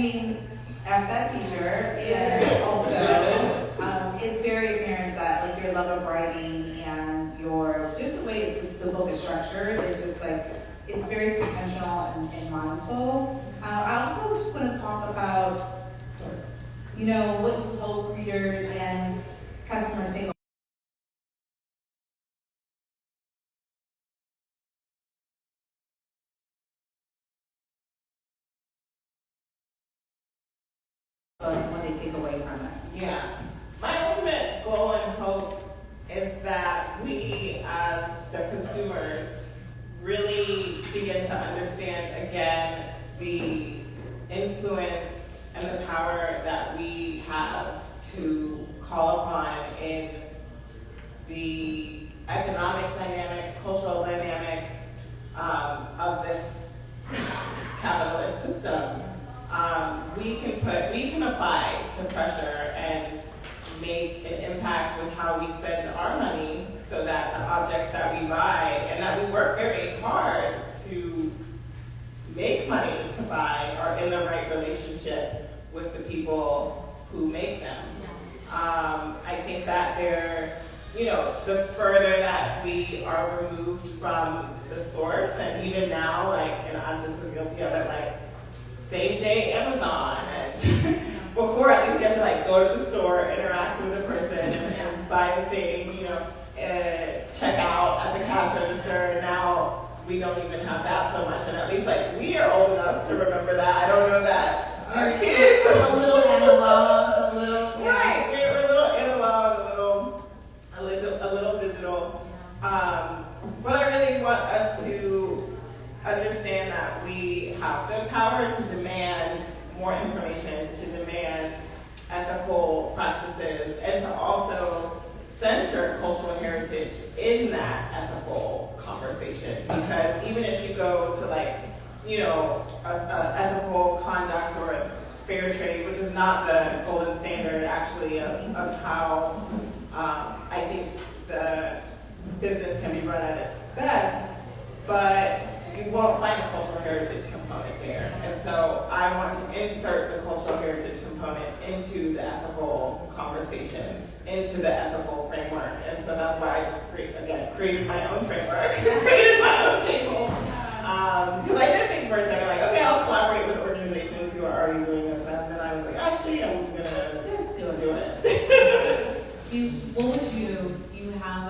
[SPEAKER 1] mean, I'm that teacher, and also, it's very apparent that like your love of writing and your, just the way the book is structured is just like, it's very intentional and mindful. I also just want to talk about, you know, what you hope readers and customers take what they take away from it.
[SPEAKER 2] Yeah. My ultimate goal and hope is that we, as the consumers, really begin to understand again the influence and the power that we have to call upon in the economic dynamics, cultural dynamics of this capitalist system. We can apply the pressure and make an impact with how we spend our money so that the objects that we buy and that we work very hard to make money to buy are in the right relationship with the people who make them. I think that the further that we are removed from the source, and even now, like, and I'm just as guilty of it, like, same day Amazon, and before at least you have to like go to the store, interact with the person, and buy the thing, check out at the cash register. Now we don't even have that so much, and at least like we are old enough to remember that. I don't know that our kids
[SPEAKER 1] a little analog, a little
[SPEAKER 2] right. We're a little analog, a little digital. But I really want us to understand that we have the power to demand more information, to demand ethical practices, and to also center cultural heritage in that ethical conversation. Because even if you go to a ethical conduct or a fair trade, which is not the golden standard actually of how I think the business can be run at its best, but you won't find a cultural heritage component there. And so I want to insert the cultural heritage component into the ethical conversation, into the ethical framework. And so that's why I just created my own framework, created my own table. Because I did think for a second, like, okay, I'll collaborate with organizations who are already doing this. And then I was like, actually, I'm going to do it.
[SPEAKER 1] Do you have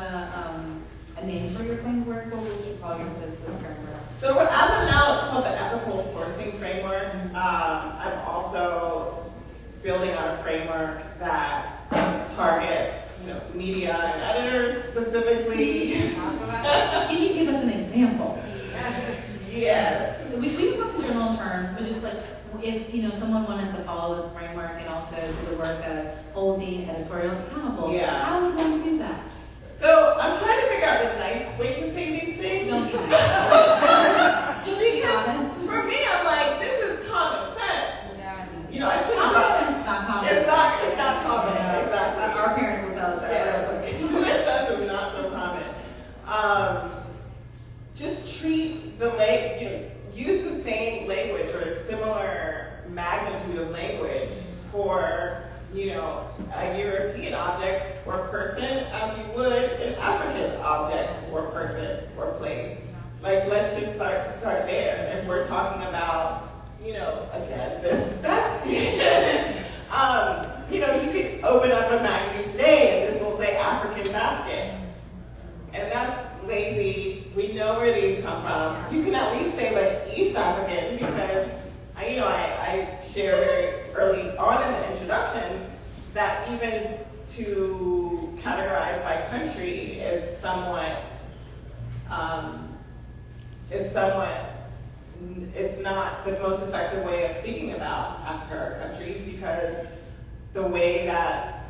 [SPEAKER 1] a name for your framework? What would you call this framework?
[SPEAKER 2] So as of now, it's called the Ethical Sourcing Framework. I'm also building out a framework that targets, media and editors specifically.
[SPEAKER 1] Can you give us an example?
[SPEAKER 2] Yes.
[SPEAKER 1] So we can talk in general terms, but just like if someone wanted to follow this framework and also do the work of holding editorial accountable, how would one do that?
[SPEAKER 2] So I'm trying to figure out the nice way to say these things.
[SPEAKER 1] Don't be honest.
[SPEAKER 2] For me, I'm like, this is common sense.
[SPEAKER 1] Yeah.
[SPEAKER 2] I shouldn't.
[SPEAKER 1] Common sense is not common.
[SPEAKER 2] It's not common.
[SPEAKER 1] Yeah.
[SPEAKER 2] Exactly.
[SPEAKER 1] Our parents will tell us that.
[SPEAKER 2] Yeah. Common sense is not so common. Just treat use the same language or a similar magnitude of language for a European object or person as you would an African object or person or place. Like, let's just start there. If we're talking about, again, this basket, you could open up a magazine today and this will say African basket. And that's lazy. We know where these come from. You can at least say like East African because I shared very early on in the introduction that even to categorize by country is somewhat, it's not the most effective way of speaking about Africa or countries because the way that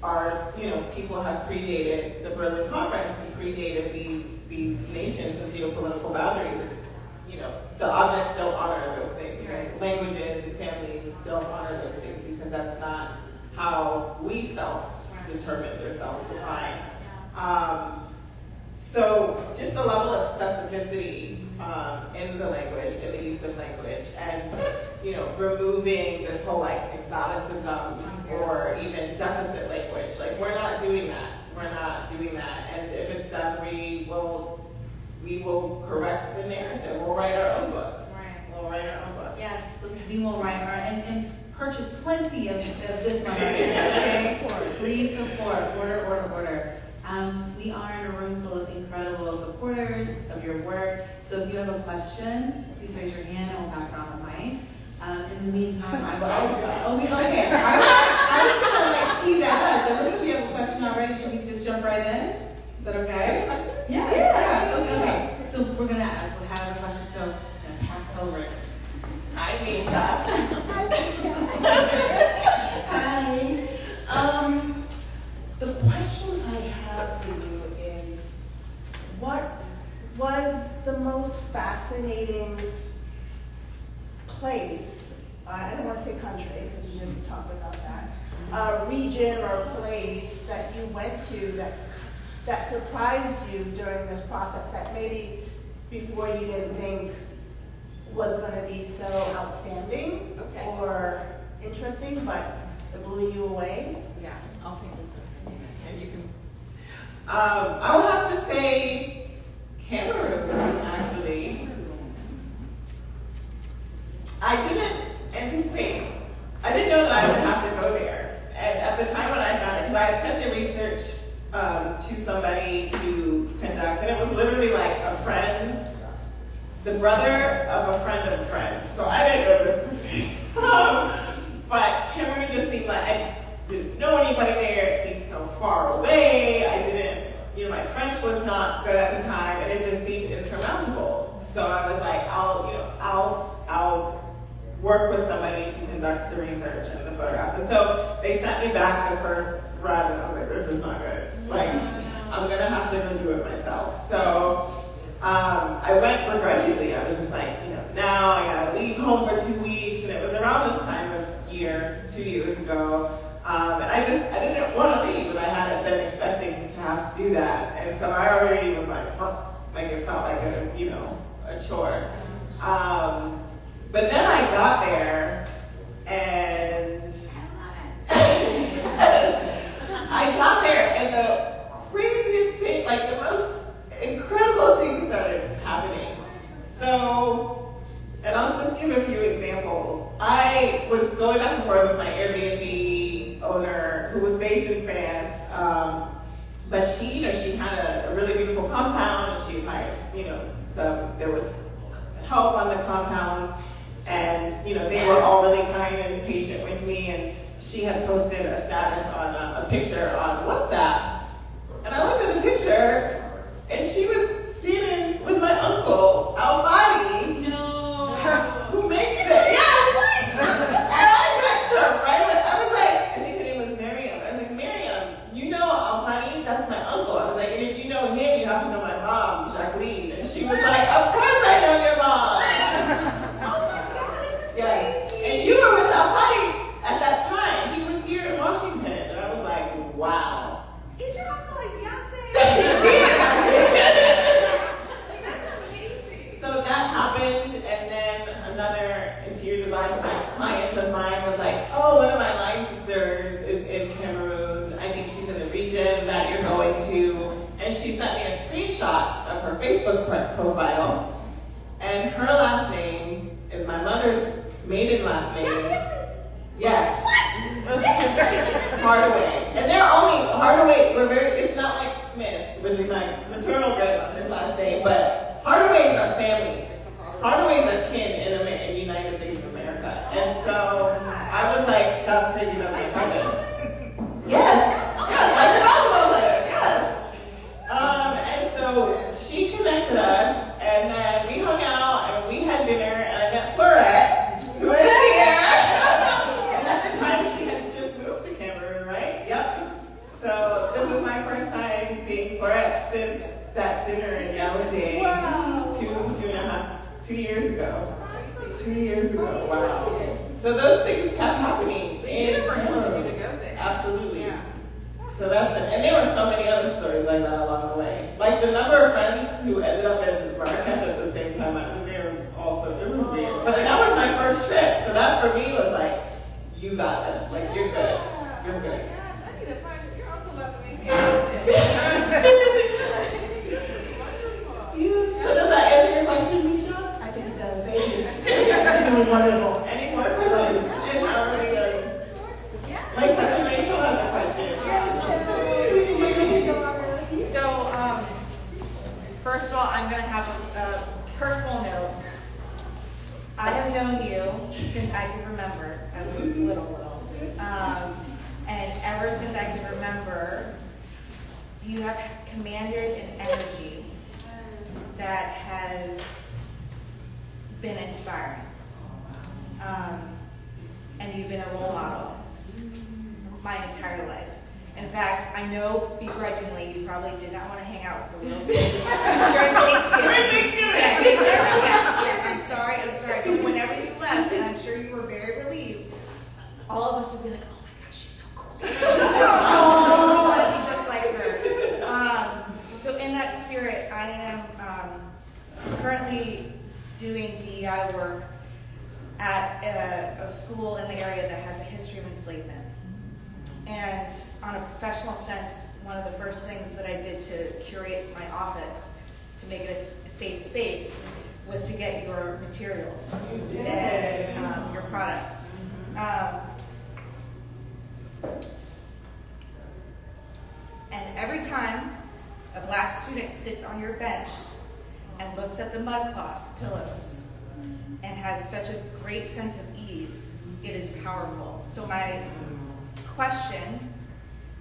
[SPEAKER 2] our, people have predated the Berlin Conference and predated these nations and geopolitical boundaries. And, the objects don't honor those things. Right? Languages and families don't honor those things because that's not how we self-determined or self-define. So just a level of specificity in the language, in the use of language, and removing this whole like exoticism or even deficit language. Like we're not doing that. We're not doing that. And if it's done, we will correct the narrative. We'll write our own books.
[SPEAKER 1] Right.
[SPEAKER 2] We'll write our own books.
[SPEAKER 1] Yes, so we will write our and purchase plenty of this one. Okay? Please support. Order. We are in a room full of incredible supporters of your work. So if you have a question, please raise your hand and we'll pass around the mic. In the meantime, I was gonna tee that up, but look if you have a question already, should we just jump right in? Is that okay? Yeah. Okay. So we'll have a question, so I'm gonna pass it over.
[SPEAKER 2] Hi, Misha. Hi. The question I have for you is, what was the most fascinating place, I don't want to say country, because you just talked about that, region or place that you went to that surprised you during this process that maybe before you didn't think was going to be so outstanding or interesting, but it blew you away?
[SPEAKER 4] Yeah, I'll take this one.
[SPEAKER 2] And you can. I'll have to say Cameroon, actually. I didn't anticipate. I didn't know that I would have to go there. And at the time when I found it, because I had sent the research to somebody to conduct, and it was literally like the brother of a friend. So I didn't know this person. But Cameroon just seemed like I didn't know anybody there. It seemed so far away. I didn't, my French was not good at the time, and it just seemed insurmountable. So I was like, I'll work with somebody to conduct the research and the photographs. And so they sent me back the first run, and I was like, this is not good. Like, I'm gonna have to go do it myself. So I went begrudgingly. I was just like, now I gotta leave home for 2 weeks, and it was around this time of year, 2 years ago. And I didn't want to leave, and I hadn't been expecting to have to do that. And so I already was like it felt like a chore. But then I got there, and and the craziest thing, like the most incredible things started happening. So, and I'll just give a few examples. I was going back and forth with my Airbnb owner, who was based in France, but she had a really beautiful compound, and she hired, there was help on the compound, and they were all really kind and patient with me, and she had posted a status on a picture on WhatsApp, and I looked at the picture, and she was standing with my uncle, Al-Fadi, who makes it. Yes! And I texted her right away. I was like, I think her name was Miriam. I was like, Miriam, you know Al-Fadi? That's my uncle. I was like, and if you know him, you have to know my mom, Jacqueline. And she was like, of course I know your mom. Yes. And you were with Al-Fadi at that time. He was here in Washington. And I was like, wow.
[SPEAKER 4] Is your uncle like Beyonce?
[SPEAKER 2] So that happened, and then another interior design client of mine was like, oh, one of my line sisters is in Cameroon. I think she's in the region that you're going to. And she sent me a screenshot of her Facebook profile, and her last name is my mother's maiden last name. Yes. Hardaway. And they're only, Hardaway, it's not like Smith, which is my maternal grandmother's last name, but Hardaways are family. Hardaways are kin in the United States of America. And so I was like, that's crazy, that's my cousin. Yes, like the basketball player, yes. And so she connected us, and then we hung out, and we had dinner, and I met Florette, who is here. And at the time, she had just moved to Cameroon, right? Yep. So this was my first time seeing Florette since that dinner in Yaoundé.
[SPEAKER 4] Wow.
[SPEAKER 2] 2 years ago. 2 years ago, wow. So those things kept happening in Cameroon. Absolutely.
[SPEAKER 4] Yeah.
[SPEAKER 2] So that's it. And there were so many other stories like that along the way. Like the number of friends who ended up in Marrakesh at the same time I was there was also, it was weird. But that was my first trip, so that for me was like, you got this. Like, you're good. You're good.
[SPEAKER 4] Gosh, I need to find your uncle must have been
[SPEAKER 2] So does that answer your question, Misha?
[SPEAKER 3] I think it does. Thank you. It was wonderful.
[SPEAKER 2] Any more questions? And how are we doing? My cousin Rachel has a question.
[SPEAKER 5] So, first of all, I'm going to have a personal note. I have known you since I can remember. I was little. And ever since I can remember, you have commanded an energy that has been inspiring. And you've been a role model my entire life. In fact, I know begrudgingly you probably did not want to hang out with the little kids during Thanksgiving. Yeah, yes, I'm sorry. But whenever you left, and I'm sure you were very relieved, all of us would be like, oh my gosh, she's so cool. She's so cool. I want to be just like her. So in that spirit, I am currently doing DEI work at a school in the area that has a history of enslavement. And on a professional sense, one of the first things that I did to curate my office to make it a safe space was to get your materials and your products. And every time a black student sits on your bench and looks at the mud cloth pillows and has such a great sense of ease, it is powerful. So my question,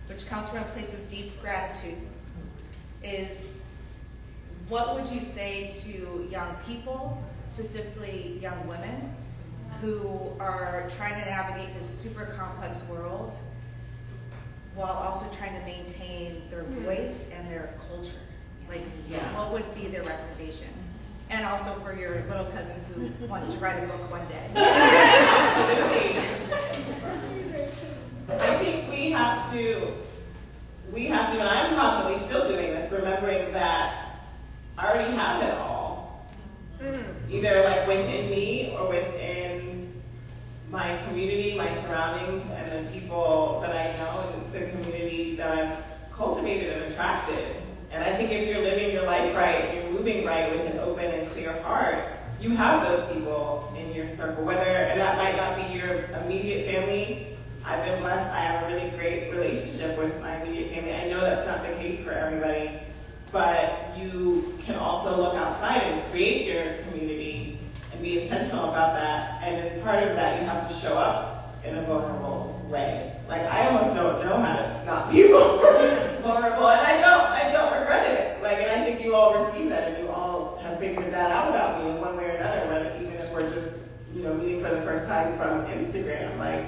[SPEAKER 5] which comes from a place of deep gratitude, is what would you say to young people, specifically young women, who are trying to navigate this super complex world while also trying to maintain their voice and their culture? Like, what would be their recommendation? And also for your little cousin who wants to write a book one day.
[SPEAKER 2] I think we have to, and I'm constantly still doing this, remembering that I already have it all. Either like within me or within my community, my surroundings, and the people that I know and the community that I've cultivated and attracted. And I think if you're living your life right, and you're moving right with an open and clear heart, you have those people in your circle, and that might not be your immediate family. I've been blessed. I have a really great relationship with my immediate family. I know that's not the case for everybody, but you can also look outside and create your community and be intentional about that. And then part of that, you have to show up in a vulnerable way. Like, I almost don't know how to not be vulnerable, and I don't regret it. Like, and I think you all receive that, and you all have figured that out about me in one way or another, whether even if we're just, meeting for the first time from Instagram. Like,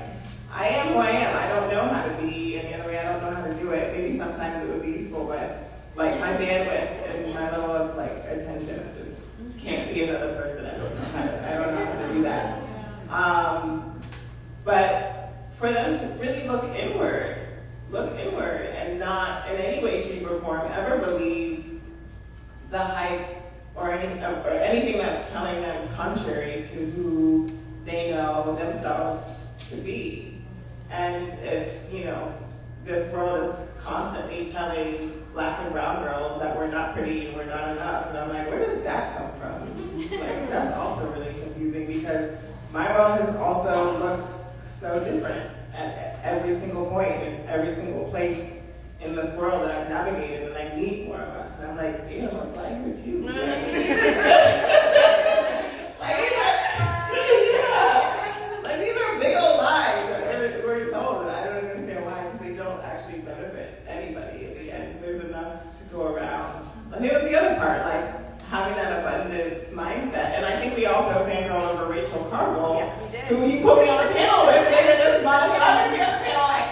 [SPEAKER 2] I am who I am. I don't know how to be any other way. I don't know how to do it. Maybe sometimes it would be useful, but like my bandwidth and my level of like attention just can't be another person. I don't know how to do that. But for them to really look inward and not in any way, shape, or form ever believe the hype or anything that's telling them contrary to who they know themselves to be. And if, this world is constantly telling black and brown girls that we're not pretty and we're not enough, and I'm like, where did that come from? Like, that's also really confusing, because my world has also looked so different at every single point and every single place in this world that I've navigated, and I need more of us. And I'm like, damn, I'm flying here too. These are big old lies that we're told, and I don't understand why, because they don't actually benefit anybody in the end. There's enough to go around. I think that's the other part, like having that abundance mindset. And I think we also fangirled over Rachel Carmel,
[SPEAKER 5] Yes, we did.
[SPEAKER 2] who you put me on the panel with later this month, and I'm going to be on the panel like,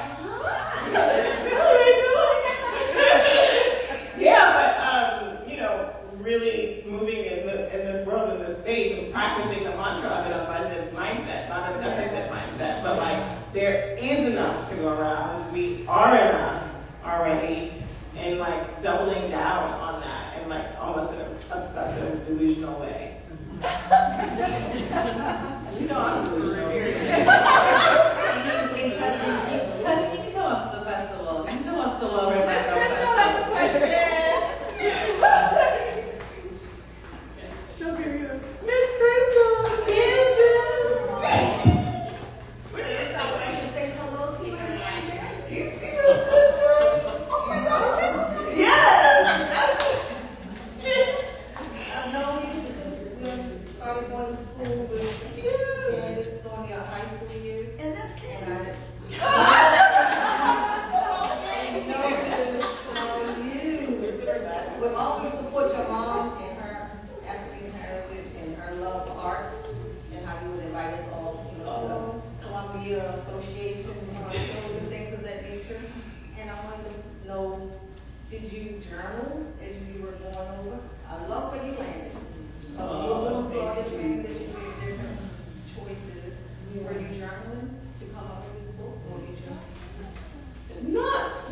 [SPEAKER 2] really moving in this world, in this space, and practicing the mantra of an abundance mindset, not a deficit mindset, but like, there is enough to go around. We are enough already, and like doubling down on that in like almost an obsessive, delusional way. I'm delusional.
[SPEAKER 3] them to come up with this book, or you just?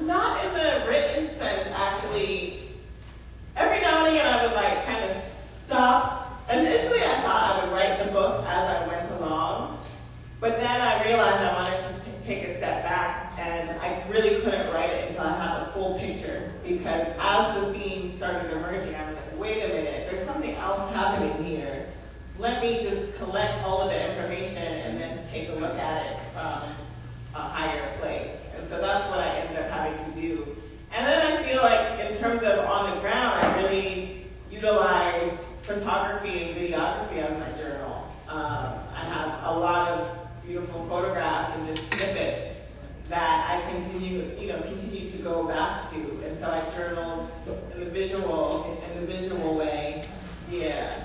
[SPEAKER 2] Not in the written sense, actually. Every now and again, I would like kind of stop. Initially, I thought I would write the book as I went along, but then I realized I wanted to take a step back, and I really couldn't write it until I had the full picture, because as the themes started emerging, I was like, wait a minute, there's something else happening here. Let me just collect all of the information and then take a look at it from a higher place. And so that's what I ended up having to do. And then I feel like in terms of on the ground, I really utilized photography and videography as my journal. I have a lot of beautiful photographs and just snippets that I continue to go back to. And so I journaled in the visual way. Yeah.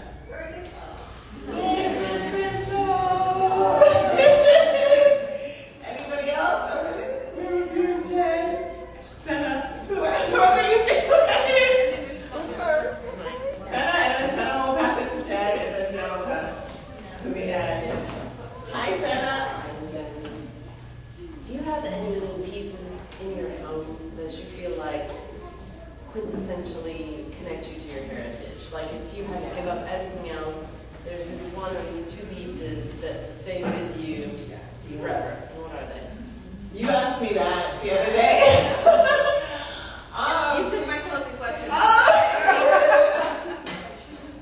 [SPEAKER 2] Anybody else? Jen? Senna? Whoever you think.
[SPEAKER 4] Who's first?
[SPEAKER 2] Senna, and then Senna will pass it to Jen, and then Jen will pass to me. Hi, Senna.
[SPEAKER 6] Do you have any little pieces in your home that you feel like quintessentially connect you to your heritage? Like if you had to give up everything else, there's this one or these two pieces that will stay with you forever. What are they?
[SPEAKER 2] You asked me that the other day.
[SPEAKER 4] You took my closing question.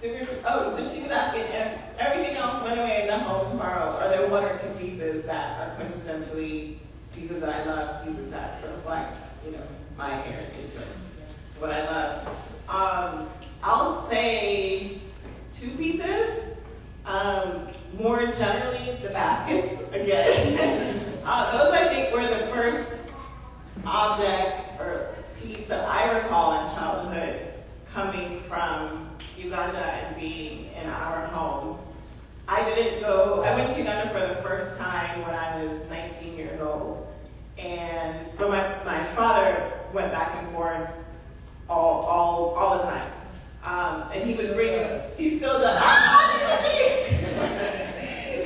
[SPEAKER 2] So she was asking if everything else went away in the home tomorrow, are there one or two pieces that are quintessentially pieces that I love, pieces that reflect, my heritage and what I love? I'll say two pieces. More generally, the baskets again. Those I think were the first object or piece that I recall in childhood coming from Uganda and being in our home. I went to Uganda for the first time when I was 19 years old. But my father went back and forth all the time. And he would bring, he still does.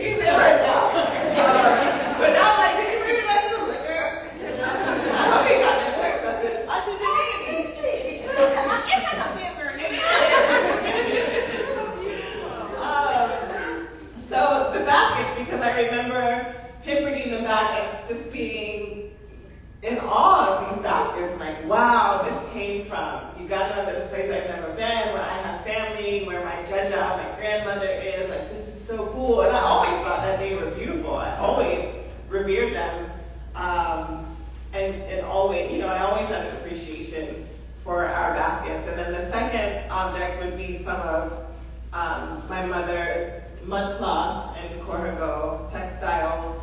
[SPEAKER 2] He's there right now. But now I'm like, did you bring me back some liquor? I hope he got that text message. I did.
[SPEAKER 4] It's like a member.
[SPEAKER 2] So the baskets, because I remember him bringing them back and just being in awe of these baskets. I'm like, wow, this came from Uganda, this place I've never been, where I have family, where my jaja, my grandmother is. Like, this is so cool. And I always thought that they were beautiful. I always revered them. And always, I always had an appreciation for our baskets. And then the second object would be some of my mother's mud cloth and corrigo textiles,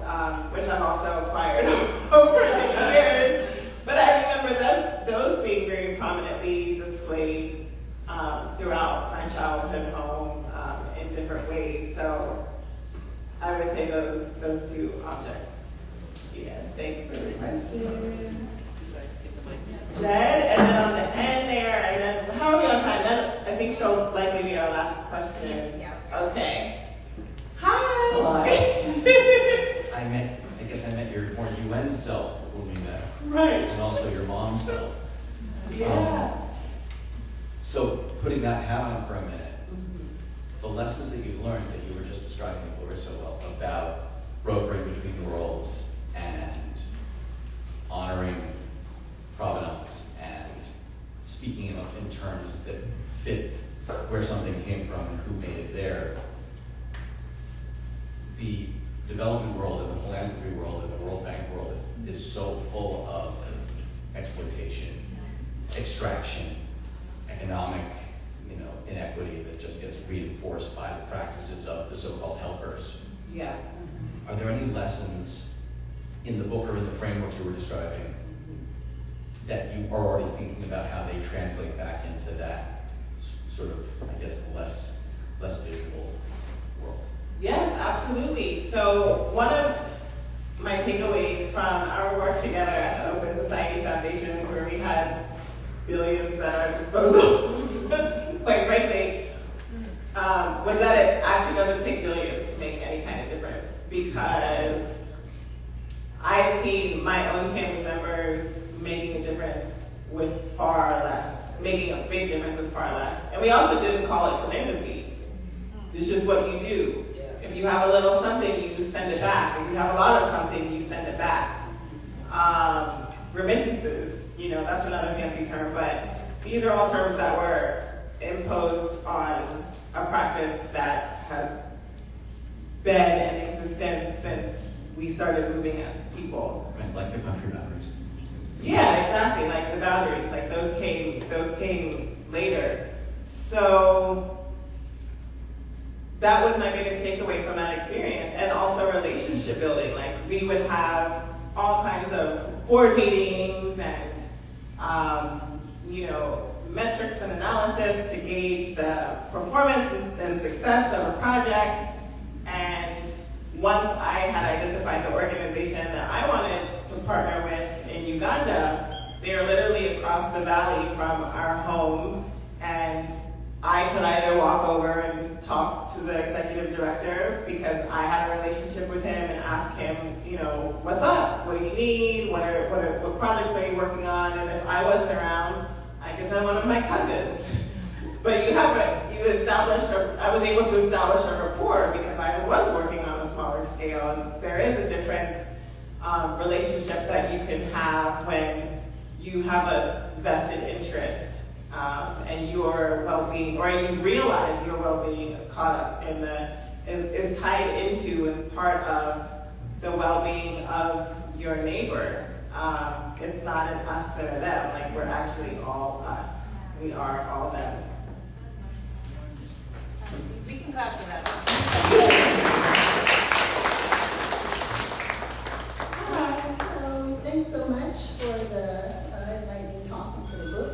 [SPEAKER 2] which I've also acquired over the years. But I remember those being very prominently displayed throughout my childhood home in different ways. So I would say those two objects. Yeah, thanks for the question. Jen, and then on the end there, and then how are we on time? Then I think she'll likely be our last question.
[SPEAKER 4] Yeah.
[SPEAKER 2] Okay. Hi.
[SPEAKER 7] Hi. I guess I met your more UN self when we met.
[SPEAKER 2] Right.
[SPEAKER 7] And also your mom's self.
[SPEAKER 2] Yeah.
[SPEAKER 7] So putting that hat on for a minute, the lessons that you learned that you were just describing, Gloria, so well, about brokering between worlds and honoring provenance and speaking in terms that fit where something came from and who made it there. The development world and the philanthropy world and the World Bank world is so full of exploitation, extraction, economic, inequity that just gets reinforced by the practices of the so-called helpers.
[SPEAKER 2] Yeah.
[SPEAKER 7] Are there any lessons in the book or in the framework you were describing that you are already thinking about how they translate back into that sort of, I guess, less visual world?
[SPEAKER 2] Yes, absolutely. So one of my takeaways from our work together at the Open Society Foundations, where we had billions at our disposal, quite frankly, was that it actually doesn't take billions to make any kind of difference, because I've seen my own family members making a difference with far less, making a big difference with far less. And we also didn't call it philanthropy. It's just what you do. If you have a little something, you send it back. If you have a lot of something, you send it back. Remittances, that's another fancy term, but these are all terms that were imposed on a practice that has been in existence since we started moving as people.
[SPEAKER 7] Right, like the country boundaries.
[SPEAKER 2] Yeah, exactly, like the boundaries, like those came later. So that was my biggest takeaway from that experience, and also relationship building. Like we would have all kinds of board meetings and metrics and analysis to gauge the performance and success of a project. And once I had identified the organization that I wanted to partner with in Uganda, they are literally across the valley from our home, and I could either walk over and talk to the executive director because I had a relationship with him and ask him, what's up? What do you need? What projects are you working on? And if I wasn't around, I could send one of my cousins. But I was able to establish a rapport because I was working on a smaller scale, and there is a different relationship that you can have when you have a vested interest and your well-being, or you realize your well-being is caught up in is tied into and part of the well-being of your neighbor. It's not an us and a them, like we're actually all us. We are all them.
[SPEAKER 4] We can clap for that.
[SPEAKER 8] Hello, thanks so much for the enlightening talk and for the book.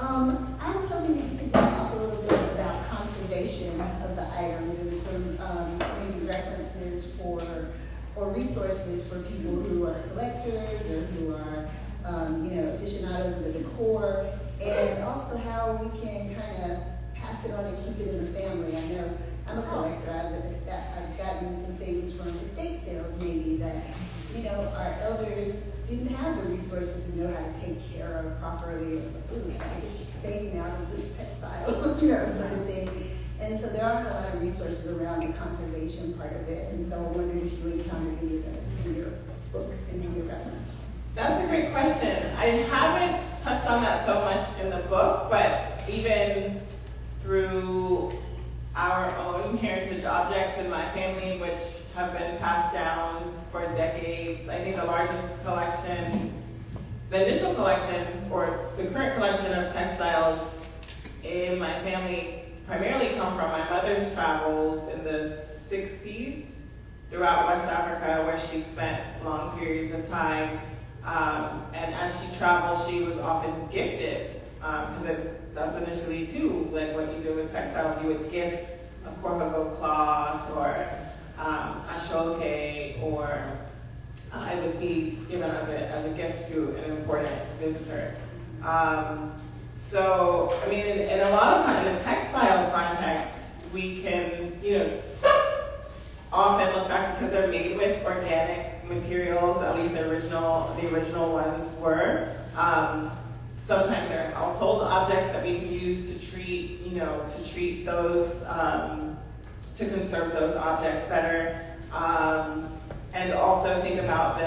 [SPEAKER 8] I was hoping that you could just talk a little bit about conservation of the items and some maybe references or resources for people who are collectors or who are aficionados of the decor, and also how we can kind of pass it on and keep it in the family. I know I'm a collector. I've gotten some things from estate sales maybe that our elders didn't have the resources to know how to take care of properly. It's like, ooh, I get the stain out of this textile, sort of thing. And so there aren't a lot of resources around the conservation part of it. And so I wondered if you encountered any of those in your book and in your reference.
[SPEAKER 2] That's a great question. I haven't touched on that so much in the book, but even through our own heritage objects in my family, which have been passed down for decades, I think the largest collection, the initial collection, or the current collection of textiles in my family primarily come from my mother's travels in the 60s throughout West Africa, where she spent long periods of time. And as she traveled, she was often gifted, because that's initially too, like what you do with textiles, you would gift a corbeau cloth or a shoke, or it would be given as a gift to an important visitor. So, I mean, in a lot of in a textile context, we can, often look back because they're made with organic materials, at least the original ones were. Sometimes they're household objects that we can use to treat those, to conserve those objects better. And also think about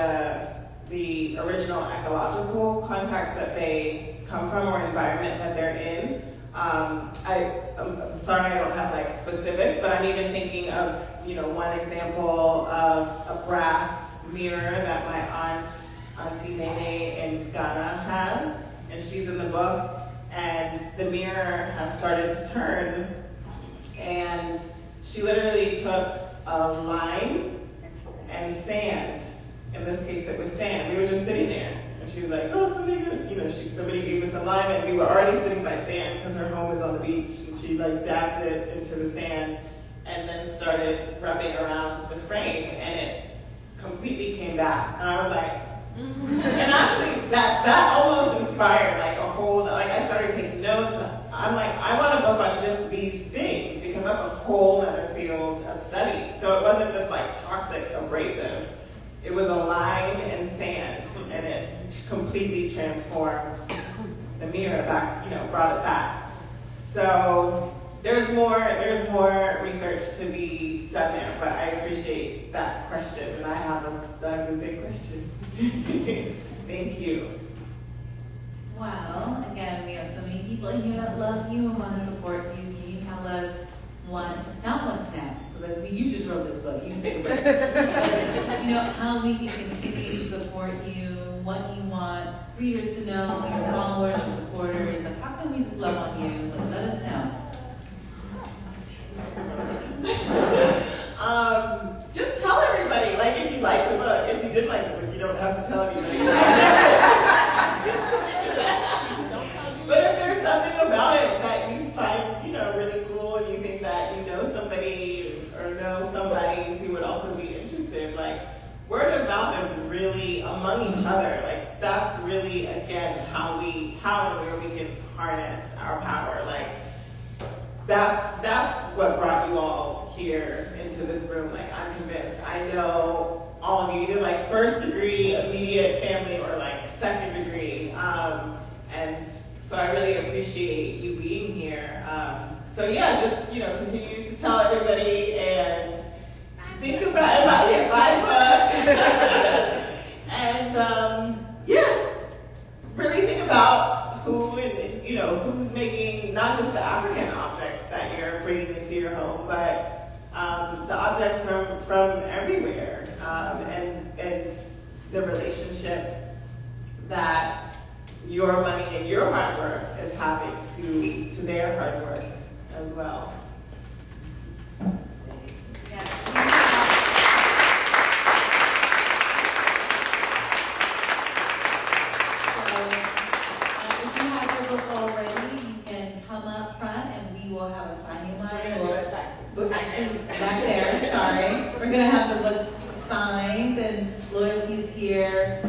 [SPEAKER 2] the original ecological context that they come from or environment that they're in. I'm sorry I don't have specifics, but I'm even thinking of one example of a brass mirror that my Auntie Nene in Ghana has, and she's in the book, and the mirror had started to turn, and she literally took a lime and sand. In this case, it was sand. We were just sitting there, and she was like, "Oh, somebody gave us a lime," and we were already sitting by sand because her home is on the beach, and she dabbed it into the sand, and then started rubbing around the frame, and it completely came back. And I was like, and actually, that almost inspired a whole. I started taking notes, and I'm like, I want to book on just these things because that's a whole other field of study. So it wasn't this toxic abrasive. It was a lime and completely transformed the mirror back, brought it back. So there's more research to be done there, but I appreciate that question, and I have the same question. Thank you.
[SPEAKER 1] Well, again, we have so many people in here that love you and want to support you. Can you tell us not what's next, because you just wrote this book, you can take a break. But, how we can continue to support you, what you want readers to know, your followers, your supporters, like how can we just love on you? Like, let us know.
[SPEAKER 2] Just tell everybody, like if you like the book, if you didn't like the book, you don't have to tell anybody. But if there's something about it that you find, really cool, and you think that you know somebody or know somebody who would also be interested, like word of mouth is really among each other. Like that's really again how and where we can harness our power. Like that's what brought you all here into this room. Like I'm convinced. I know all of you, either like first degree, immediate family, or like second degree. And so I really appreciate you being here. So yeah, just continue to tell everybody and think about buy the book. And really think about who and who's making not just the African objects that you're bringing into your home, but the objects from everywhere, and the relationship that your money and your hard work is having to their hard work as well.
[SPEAKER 1] Actually, back there, sorry. We're going to have the books signed, and Loyalty's here.